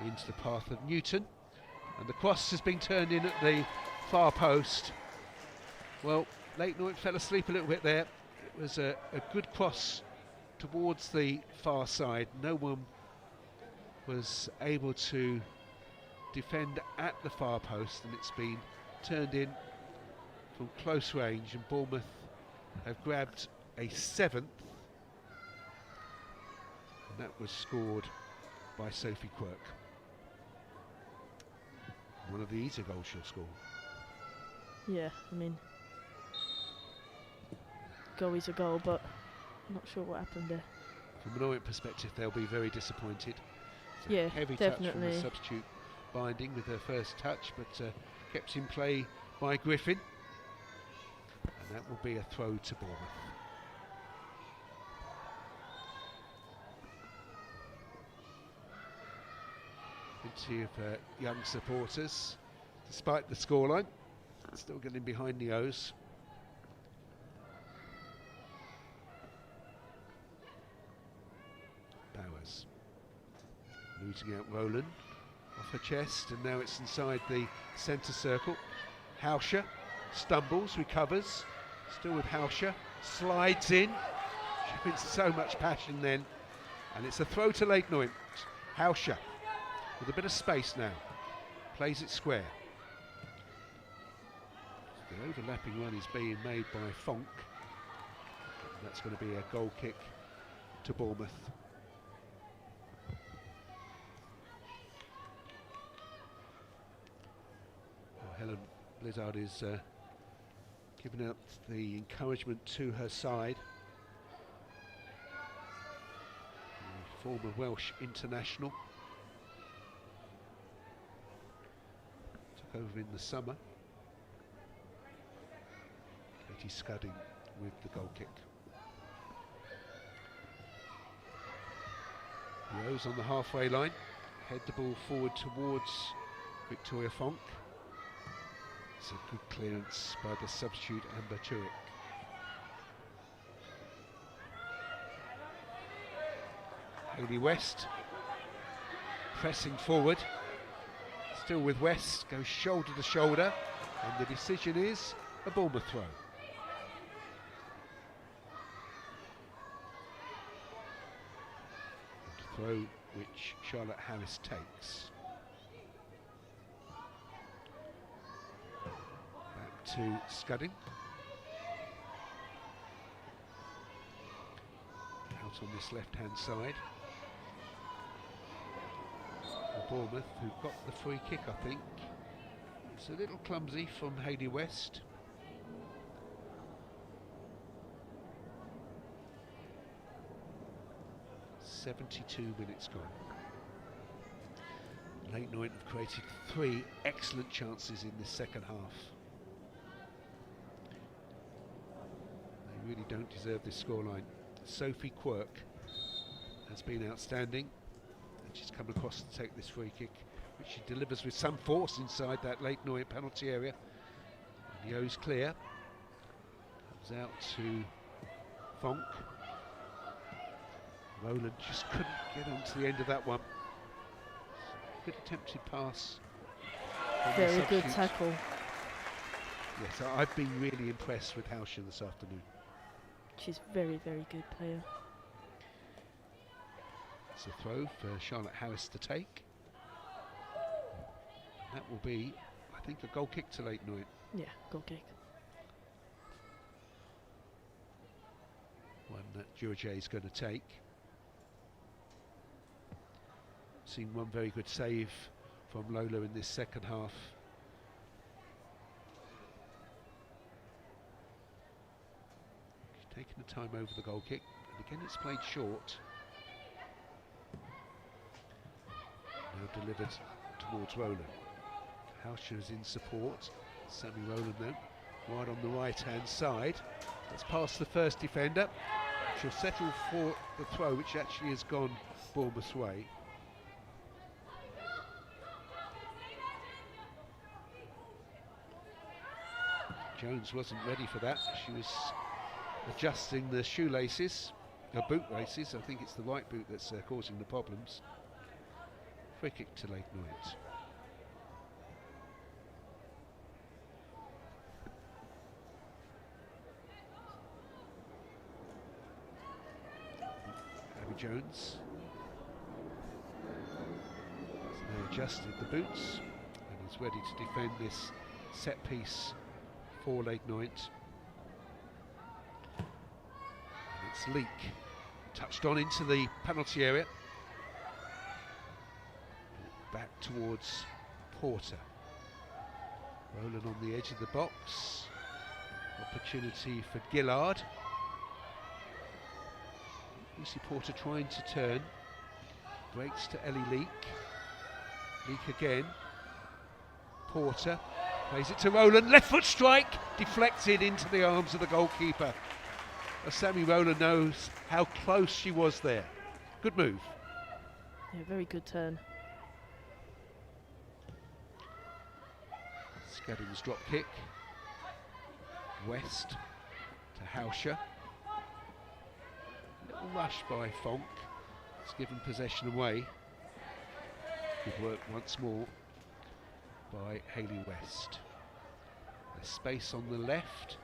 into the path of Newton, and the cross has been turned in at the far post. Well, Leyton Orient fell asleep a little bit there. It was a good cross towards the far side. No one was able to defend at the far post, and it's been turned in from close range, and Bournemouth have grabbed a 7th, and that was scored by Sophie Quirk. One of the easier goals she'll score. Yeah, I mean, goal is a goal, but I'm not sure what happened there. From an Orient perspective, they'll be very disappointed. It's a Yeah, heavy touch from definitely. the substitute Binding with her first touch, but kept in play by Griffin, and that will be a throw to Bournemouth. Plenty of young supporters, despite the scoreline, still getting behind the O's. Bowers losing out Rowland off her chest, and now it's inside the centre circle. Hauscher stumbles, recovers, still with Hauscher, slides in, showing so much passion then, and it's a throw to Leyton Orient. Hauscher with a bit of space now, plays it square. The overlapping run is being made by Fonk. That's going to be a goal kick to Bournemouth. Well, Helen Blizzard is giving out the encouragement to her side. The former Welsh international. Took over in the summer. Katie Scudding with the goal kick. The O's on the halfway line, head the ball forward towards Victoria Fonk. It's a good clearance by the substitute Amber Turek. Hayley West pressing forward, still with West, goes shoulder to shoulder, and the decision is a Bournemouth throw. Throw which Charlotte Harris takes. Back to Scudding. Out on this left-hand side. For Bournemouth, who've got the free kick, I think. It's a little clumsy from Hayley West. .72 minutes gone. Leyton Orient have created 3 excellent chances in this second half. They really don't deserve this scoreline. Sophie Quirk has been outstanding, and she's come across to take this free kick, which she delivers with some force inside that Leyton Orient penalty area. And the O's clear. Comes out to Fonk. Rowland just couldn't get onto the end of that one. Good attempted pass. Very good tackle. Yes, I've been really impressed with Hauscher this afternoon. She's very, very good player. It's a throw for Charlotte Harris to take. That will be, I think, a goal kick to Leyton Orient. Yeah, goal kick. One that Djurje is going to take. Seen one very good save from Lola in this second half. She's taken the time over the goal kick, and again it's played short. Now delivered towards Rowland. Hauscher is in support. Sammy Rowland though, wide on the right hand side. That's past the first defender. She'll settle for the throw, which actually has gone Bournemouth's way. Jones wasn't ready for that. She was adjusting the shoelaces, her boot laces. I think it's the right boot that's causing the problems. Free kick to Leyton Orient. Abby Jones. So they adjusted the boots and is ready to defend this set piece for Leyton Orient. And it's Leek touched on into the penalty area. Back towards Porter. Rowland on the edge of the box. Opportunity for Gillard. Lucy Porter trying to turn. Breaks to Ellie Leek. Leek again. Porter plays it to Rowland. Left foot strike. Deflected into the arms of the goalkeeper. Sammy Rowland knows how close she was there. Good move. Yeah, very good turn. Scadding's drop kick. West to Hauscher. Little rush by Fonk. It's given possession away. Good work once more by Hayley West. There's space on the left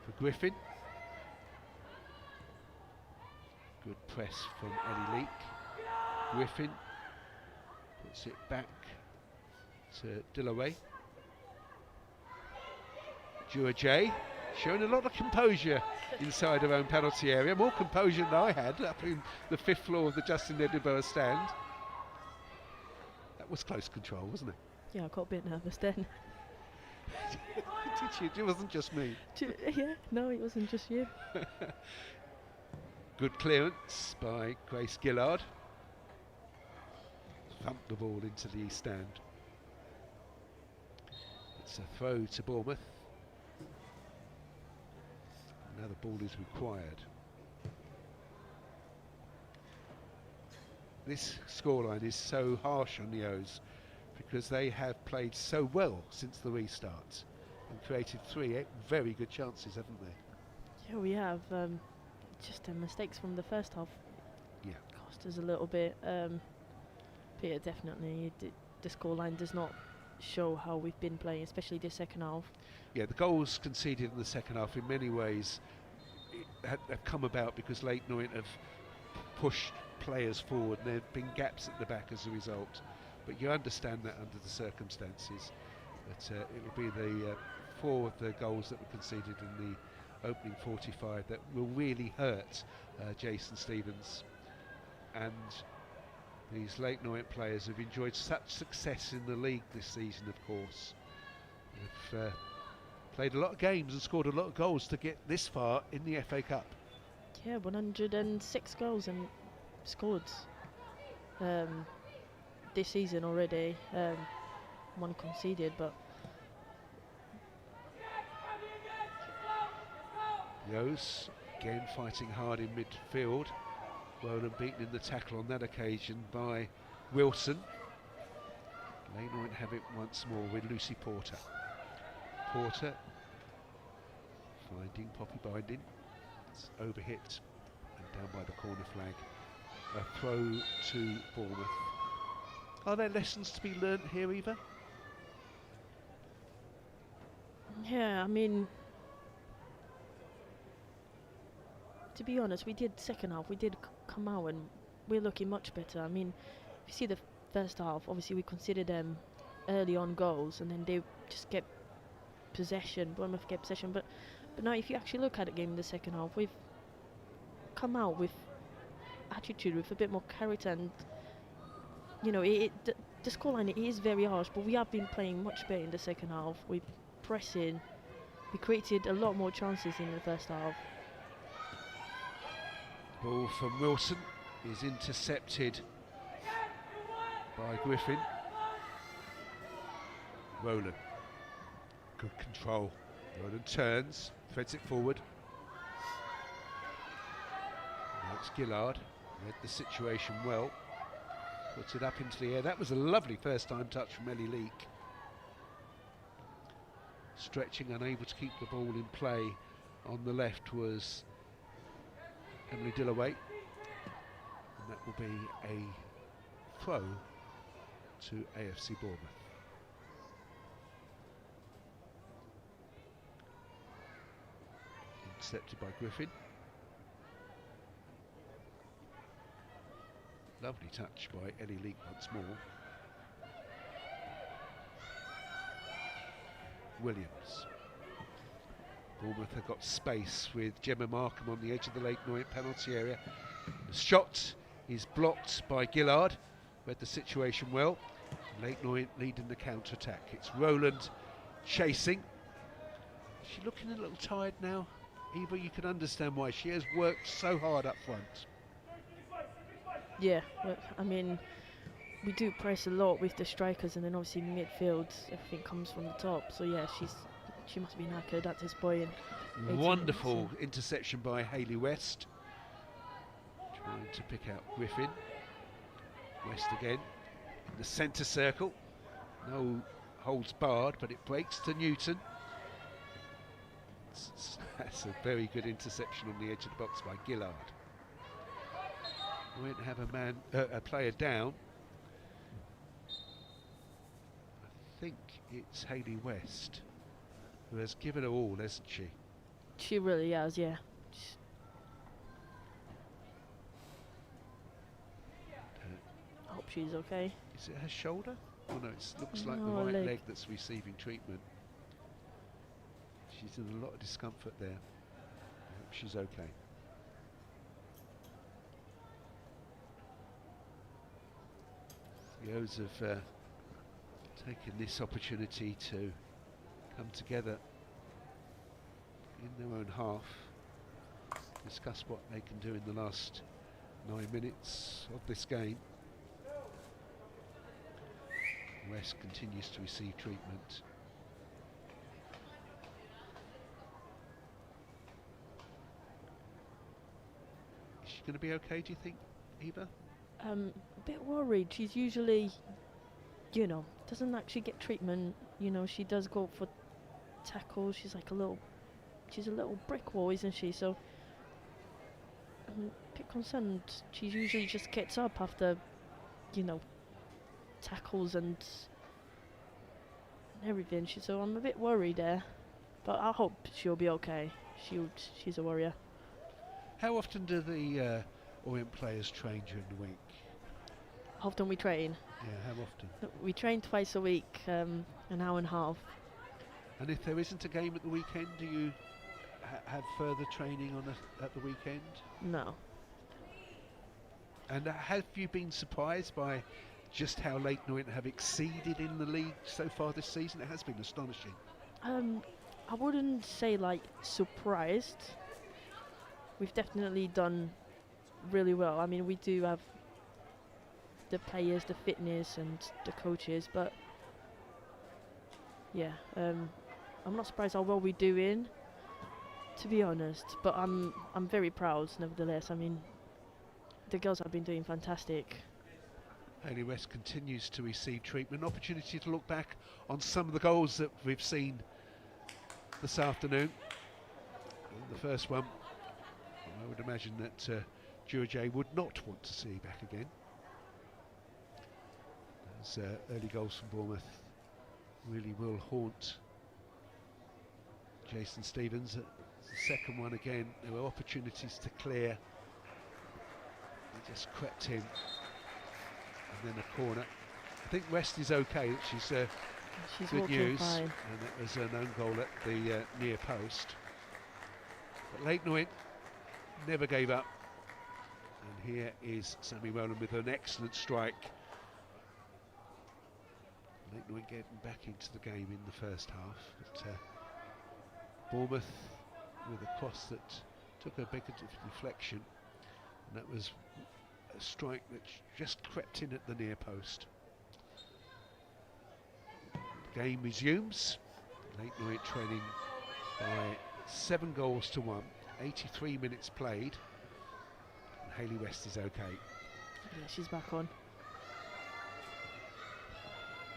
for Griffin. Good press from Ellie Leek. Griffin puts it back to Dillaway. Dua J showing a lot of composure inside her own penalty area, more composure than I had up in the 5th floor of the Justin Edinburgh stand. That was close control, wasn't it? Yeah, I got a bit nervous then. Did you? It wasn't just me. Yeah, no, it wasn't just you. Good clearance by Grace Gillard. Thumped the ball into the east stand. It's a throw to Bournemouth. Now the ball is required. This scoreline is so harsh on the O's because they have played so well since the restart and created 3 very good chances, haven't they? Yeah, we have. Just the mistakes from the first half. Yeah. Cost us a little bit. Peter, definitely, the scoreline does not show how we've been playing, especially this second half. Yeah, the goals conceded in the second half in many ways have come about because Leyton Orient have pushed players forward and there have been gaps at the back as a result. But you understand that under the circumstances. But it will be the 4 of the goals that were conceded in the opening 45 that will really hurt Jason Stevens. And these Leyton Orient players have enjoyed such success in the league this season, of course. They've played a lot of games and scored a lot of goals to get this far in the FA Cup. Yeah, 106 goals and scored this season already. 1 conceded, but Yos again fighting hard in midfield. Rowland beaten in the tackle on that occasion by Wilson. Leyton Orient have it once more with Lucy Porter. Porter finding Poppy Binding. It's overhit and down by the corner flag. A throw to Bournemouth. Are there lessons to be learnt here, Eva? yeah, I mean, to be honest, we did second half. We did come out and we're looking much better. I mean, if you see the first half, obviously we considered them early on goals, and then they just get possession. Bournemouth get possession, but now if you actually look at the game in the second half, we've come out with attitude, with a bit more character, and you know, the scoreline is very harsh, but we have been playing much better in the second half. We're pressing. We created a lot more chances in the first half. Ball from Wilson is intercepted by Griffin. Rowland. Good control. Rowland turns, threads it forward. Now it's Gillard. Read the situation well. Puts it up into the air. That was a lovely first time touch from Ellie Leek. stretching, unable to keep the ball in play. On the left was Emily Dillaway, and that will be a throw to AFC Bournemouth. Intercepted by Griffin. Lovely touch by Ellie Leake once more. Williams. Bournemouth have got space with Gemma Markham on the edge of the Leyton Orient penalty area. The shot is blocked by Gillard, read the situation well. Leyton Orient leading the counter-attack. It's Rowland chasing. Is she looking a little tired now? Eva, you can understand why. She has worked so hard up front. Yeah, well, I mean, we do press a lot with the strikers, and then obviously midfield, everything comes from the top. So yeah, she must be knackered at this point. Wonderful interception by Hayley West. Trying to pick out Griffin. West again in the centre circle. No holds barred, but it breaks to Newton. That's a very good interception on the edge of the box by Gillard. We won't have a player down. I think it's Hayley West who has given her all, hasn't she? She really has, yeah. I hope she's okay. Is it her shoulder? Oh no, it looks like the No, right leg. leg that's receiving treatment. She's in a lot of discomfort there. I hope she's okay. The O's have taken this opportunity to come together in their own half, discuss what they can do in the last 9 minutes of this game. West continues to receive treatment. Is she going to be okay, do you think, Eva? A bit worried. She's usually, doesn't actually get treatment. She does go for tackles. She's a little brick wall, isn't she? So I'm a bit concerned. She usually just gets up after, tackles and everything. So I'm a bit worried there, but I hope she'll be okay. She's a warrior. How often do the Orient players train during the week? How often we train? Yeah, how often? We train twice a week, an hour and a half. And if there isn't a game at the weekend, do you have further training at the weekend? No. And have you been surprised by just how Leyton Orient have exceeded in the league so far this season? It has been astonishing. I wouldn't say surprised. We've definitely done really well. I mean, we do have the players, the fitness and the coaches, but yeah, I'm not surprised how well we're doing, to be honest, but I'm very proud nevertheless. I mean, the girls have been doing fantastic. Hayley West continues to receive treatment. Opportunity to look back on some of the goals that we've seen this afternoon. The first one, I would imagine that Djurje would not want to see back again. As early goals from Bournemouth really will haunt Jason Stevens. The second one again, there were opportunities to clear. They just crept in. And then a corner. I think West is okay. She's good walking news. fine. And it was an own goal at the near post. But Leyton Orient never gave up. And here is Sammy Rowland with an excellent strike. Leyton Orient getting back into the game in the first half. But Bournemouth with a cross that took a big deflection. And that was a strike that just crept in at the near post. The game resumes. Leyton Orient trailing by 7 goals to 1. 83 minutes played. And Hayley West is okay. Yeah, she's back on.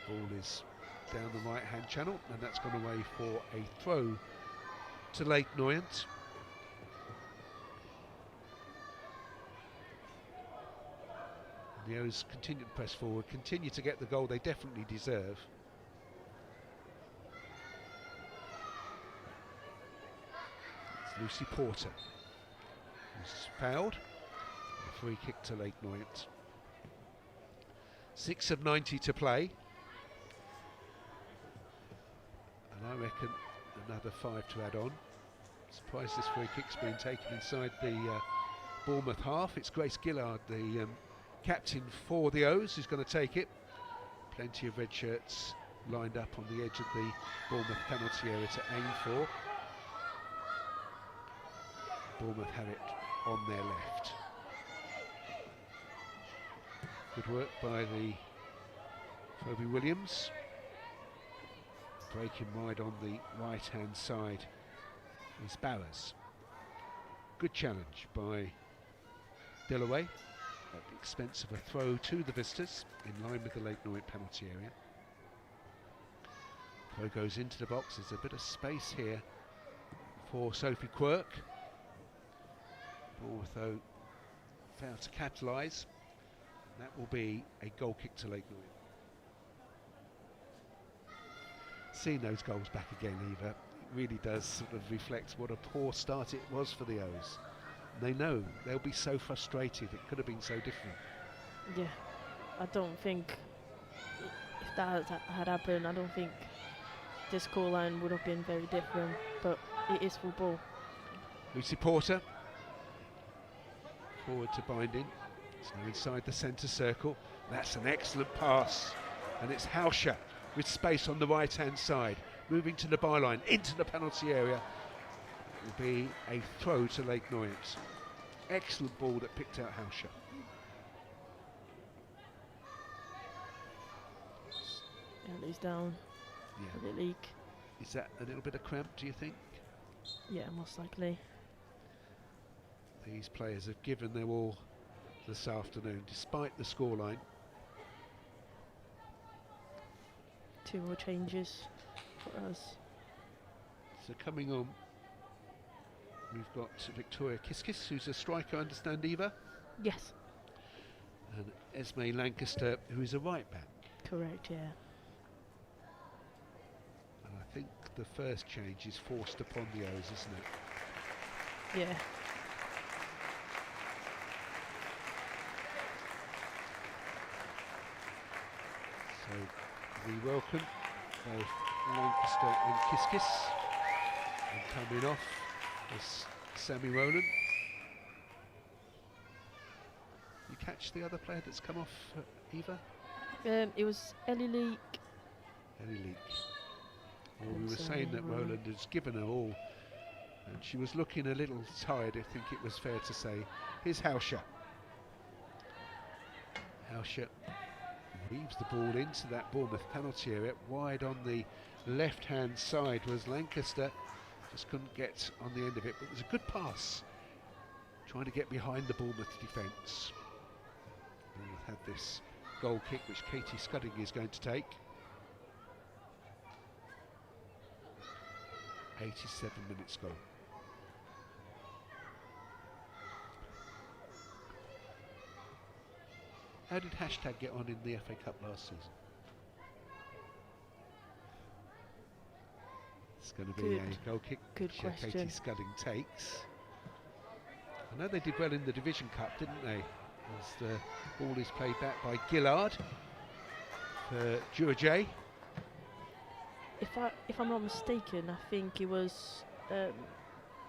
Ball is down the right hand channel, and that's gone away for a throw to Leyton Orient. The O's continue to press forward, continue to get the goal they definitely deserve. It's Lucy Porter who's fouled. A free kick to Leyton Orient. 6 of 90 to play. And I reckon another 5 to add on. Surprised this free kick's been taken inside the Bournemouth half. It's Grace Gillard, the captain for the O's, who's going to take it. Plenty of red shirts lined up on the edge of the Bournemouth penalty area to aim for. Bournemouth have it on their left. Good work by the Phoebe Williams. Breaking wide on the right hand side is Barras. Good challenge by Dillaway at the expense of a throw to the visitors in line with the Leyton Orient penalty area. Throw goes into the box. There's a bit of space here for Sophie Quirk. Bournemouth though failed to capitalise. That will be a goal kick to Leyton Orient. Seeing those goals back again, Eva, it really does sort of reflect what a poor start it was for the O's. They know they'll be so frustrated. It could have been so different. Yeah, I don't think if that had happened, I don't think this scoreline would have been very different. But it is football. Lucy Porter forward to Binding. It's now inside the centre circle. That's an excellent pass, and it's Hauscher with space on the right hand side, moving to the byline into the penalty area. It will be a throw to Leyton Orient. Excellent ball that picked out Hauscher. Ellie's down. Yeah. The leak. Is that a little bit of cramp, do you think? Yeah, most likely. These players have given their all this afternoon, despite the scoreline. 2 more changes for us. So coming on, we've got Victoria Kiskis, who's a striker, I understand, Eva, Yes, and Esme Lancaster, who is a right back. correct, yeah. And I think the first change is forced upon the O's, isn't it? Yeah. So we welcome both Lancaster and Kiskis, and coming off is Sammy Rowland. You catch the other player that's come off, Eva? It was Ellie Leak. Ellie Leak. Well, we And were Sammy saying that Rowland. Rowland has given her all, and she was looking a little tired, I think it was fair to say. Here's Hauscher. Hauscher weaves the ball into that Bournemouth penalty area. Wide on the left hand side was Lancaster, just couldn't get on the end of it, but it was a good pass, trying to get behind the Bournemouth defence. Bournemouth had this goal kick which Katie Scudding is going to take. 87 minutes gone. How did Hashtag get on in the FA Cup last season? It's going to be Good- a goal kick good which Katie question. Scudding takes. I know they did well in the Division Cup, didn't they? As the ball is played back by Gillard for Durajay. If I'm not mistaken, I think it was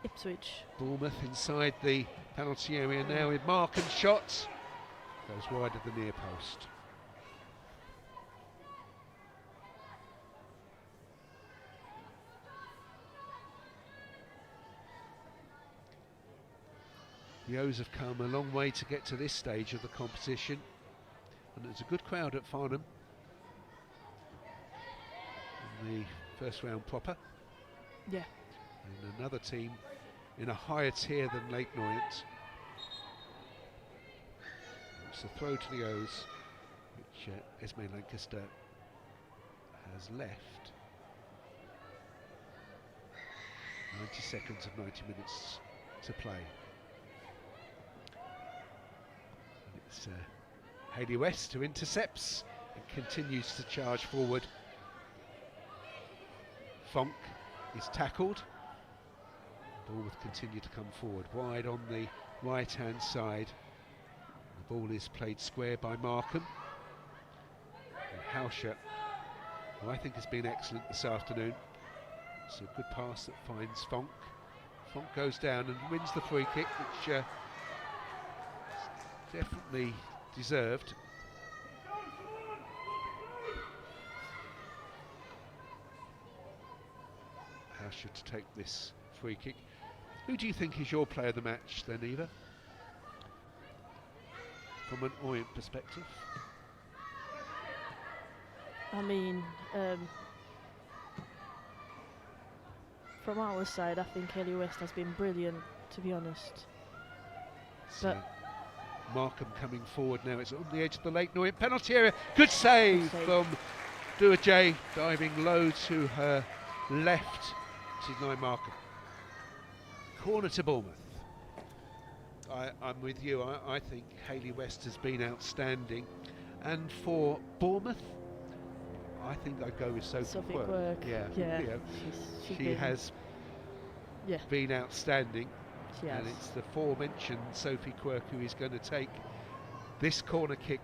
Ipswich. Bournemouth inside the penalty area now with Markham's shot. Goes wide of the near post. The O's have come a long way to get to this stage of the competition, and there's a good crowd at Farnham in the first round proper. Yeah. And another team in a higher tier than Leyton Orient. It's a throw to the O's, which Esme Lancaster has left. 90 seconds of 90 minutes to play. And it's Hayley West who intercepts and continues to charge forward. Fonk is tackled. Bournemouth continue to come forward, wide on the right-hand side. The ball is played square by Markham. And Hauscher, who I think has been excellent this afternoon. It's a good pass that finds Fonk. Fonk goes down and wins the free kick, which is definitely deserved. Hauscher to take this free kick. Who do you think is your player of the match then, Eva? From an Orient perspective? I mean, from our side, I think Hayley West has been brilliant, to be honest. So But Markham coming forward now. It's on the edge of the Leyton Orient penalty area. Good save from Duajay, diving low to her left to deny Markham. Corner to Bournemouth. I'm with you. I think Hayley West has been outstanding. And for Bournemouth, I think I'd go with Sophie Quirk. Yeah, yeah. You know, She's she been, has yeah, been outstanding. she has. And it's the aforementioned Sophie Quirk who is going to take this corner kick.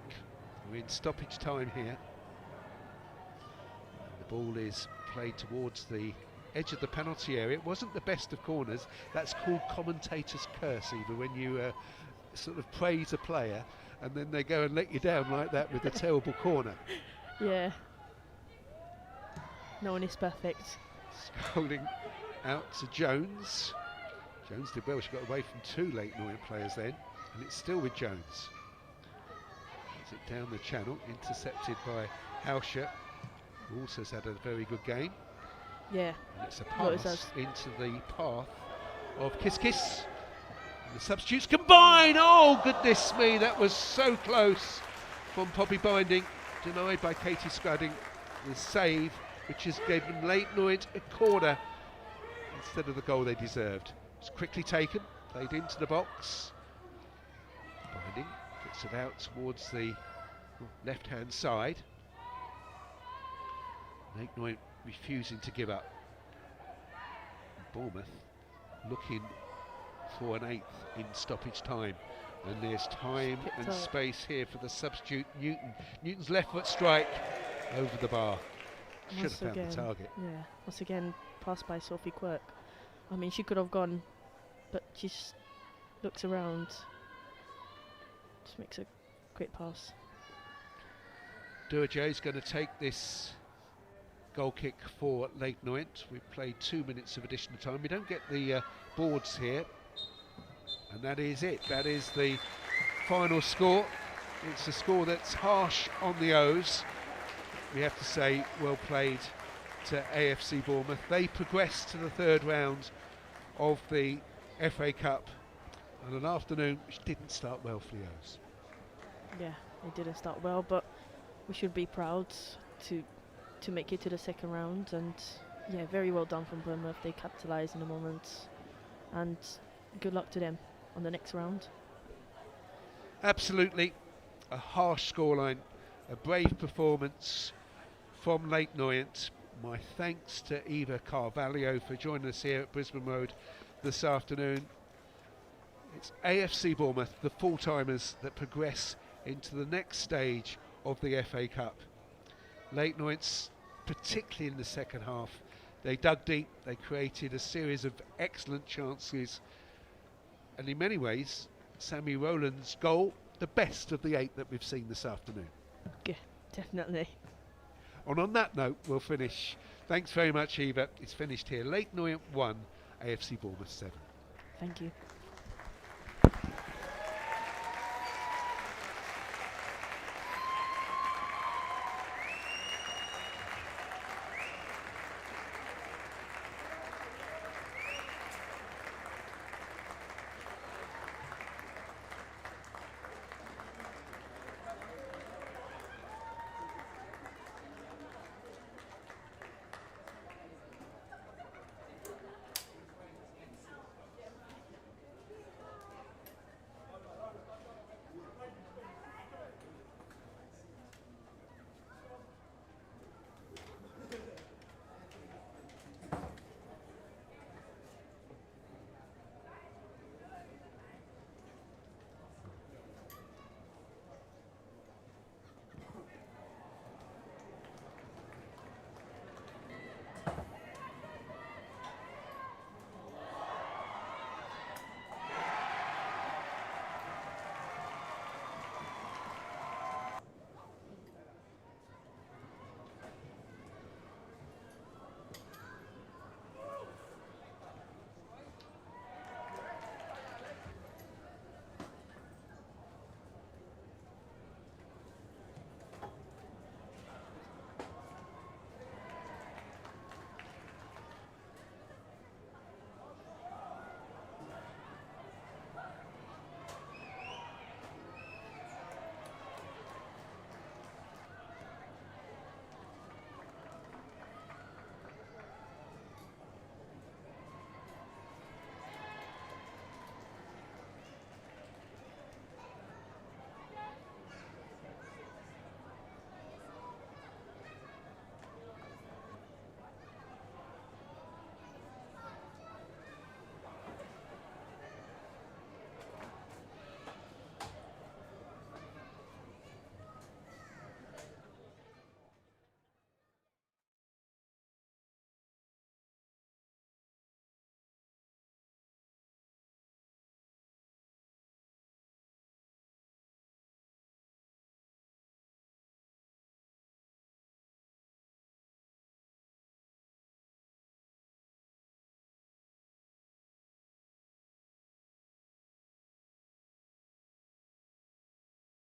We're in stoppage time here. The ball is played towards the edge of the penalty area. It wasn't the best of corners. That's called commentator's curse, Eva, when you sort of praise a player and then they go and let you down like that with a terrible corner. Yeah. No one is perfect. Scrolling out to Jones. Jones did well. She got away from two Leyton Orient players then, and it's still with Jones. Gets it down the channel, intercepted by Hauscher, who also has had a very good game. Yeah. And it's a What is pass that? into the path of Kiss Kiss. And the substitutes combine. Oh, goodness me, that was so close from Poppy Binding. Denied by Katie Scrudding. The save, which has given Leyton Orient a corner instead of the goal they deserved. It's quickly taken, played into the box. Binding gets it out towards the left-hand side. Leyton Orient refusing to give up. Bournemouth looking for an eighth in stoppage time. And there's time and space here for the substitute Newton. Newton's left foot strike over the bar. Should have found the target. Yeah, once again, passed by Sophie Quirk. I mean, she could have gone, but she just looks around. Just makes a great pass. Duajay's going to take this goal kick for Leyton Orient. We've played 2 minutes of additional time. We don't get the boards here. And that is it. That is the final score. It's a score that's harsh on the O's. We have to say, well played to AFC Bournemouth. They progressed to the third round of the FA Cup on an afternoon which didn't start well for the O's. Yeah, they didn't start well, but we should be proud to make it to the second round. And yeah, very well done from Bournemouth. They capitalised in the moment, and good luck to them on the next round. Absolutely, a harsh scoreline, a brave performance from Leyton Orient. My thanks to Eva Carvalho for joining us here at Brisbane Road this afternoon. It's AFC Bournemouth, the full-timers, that progress into the next stage of the FA Cup. Leyton Orient, particularly in the second half, they dug deep, they created a series of excellent chances, and in many ways, Sammy Rowland's goal, the best of the 8 that we've seen this afternoon. Yeah, definitely. And on that note, we'll finish. Thanks very much, Eva. It's finished here. Leyton Orient 1, AFC Bournemouth 7. Thank you.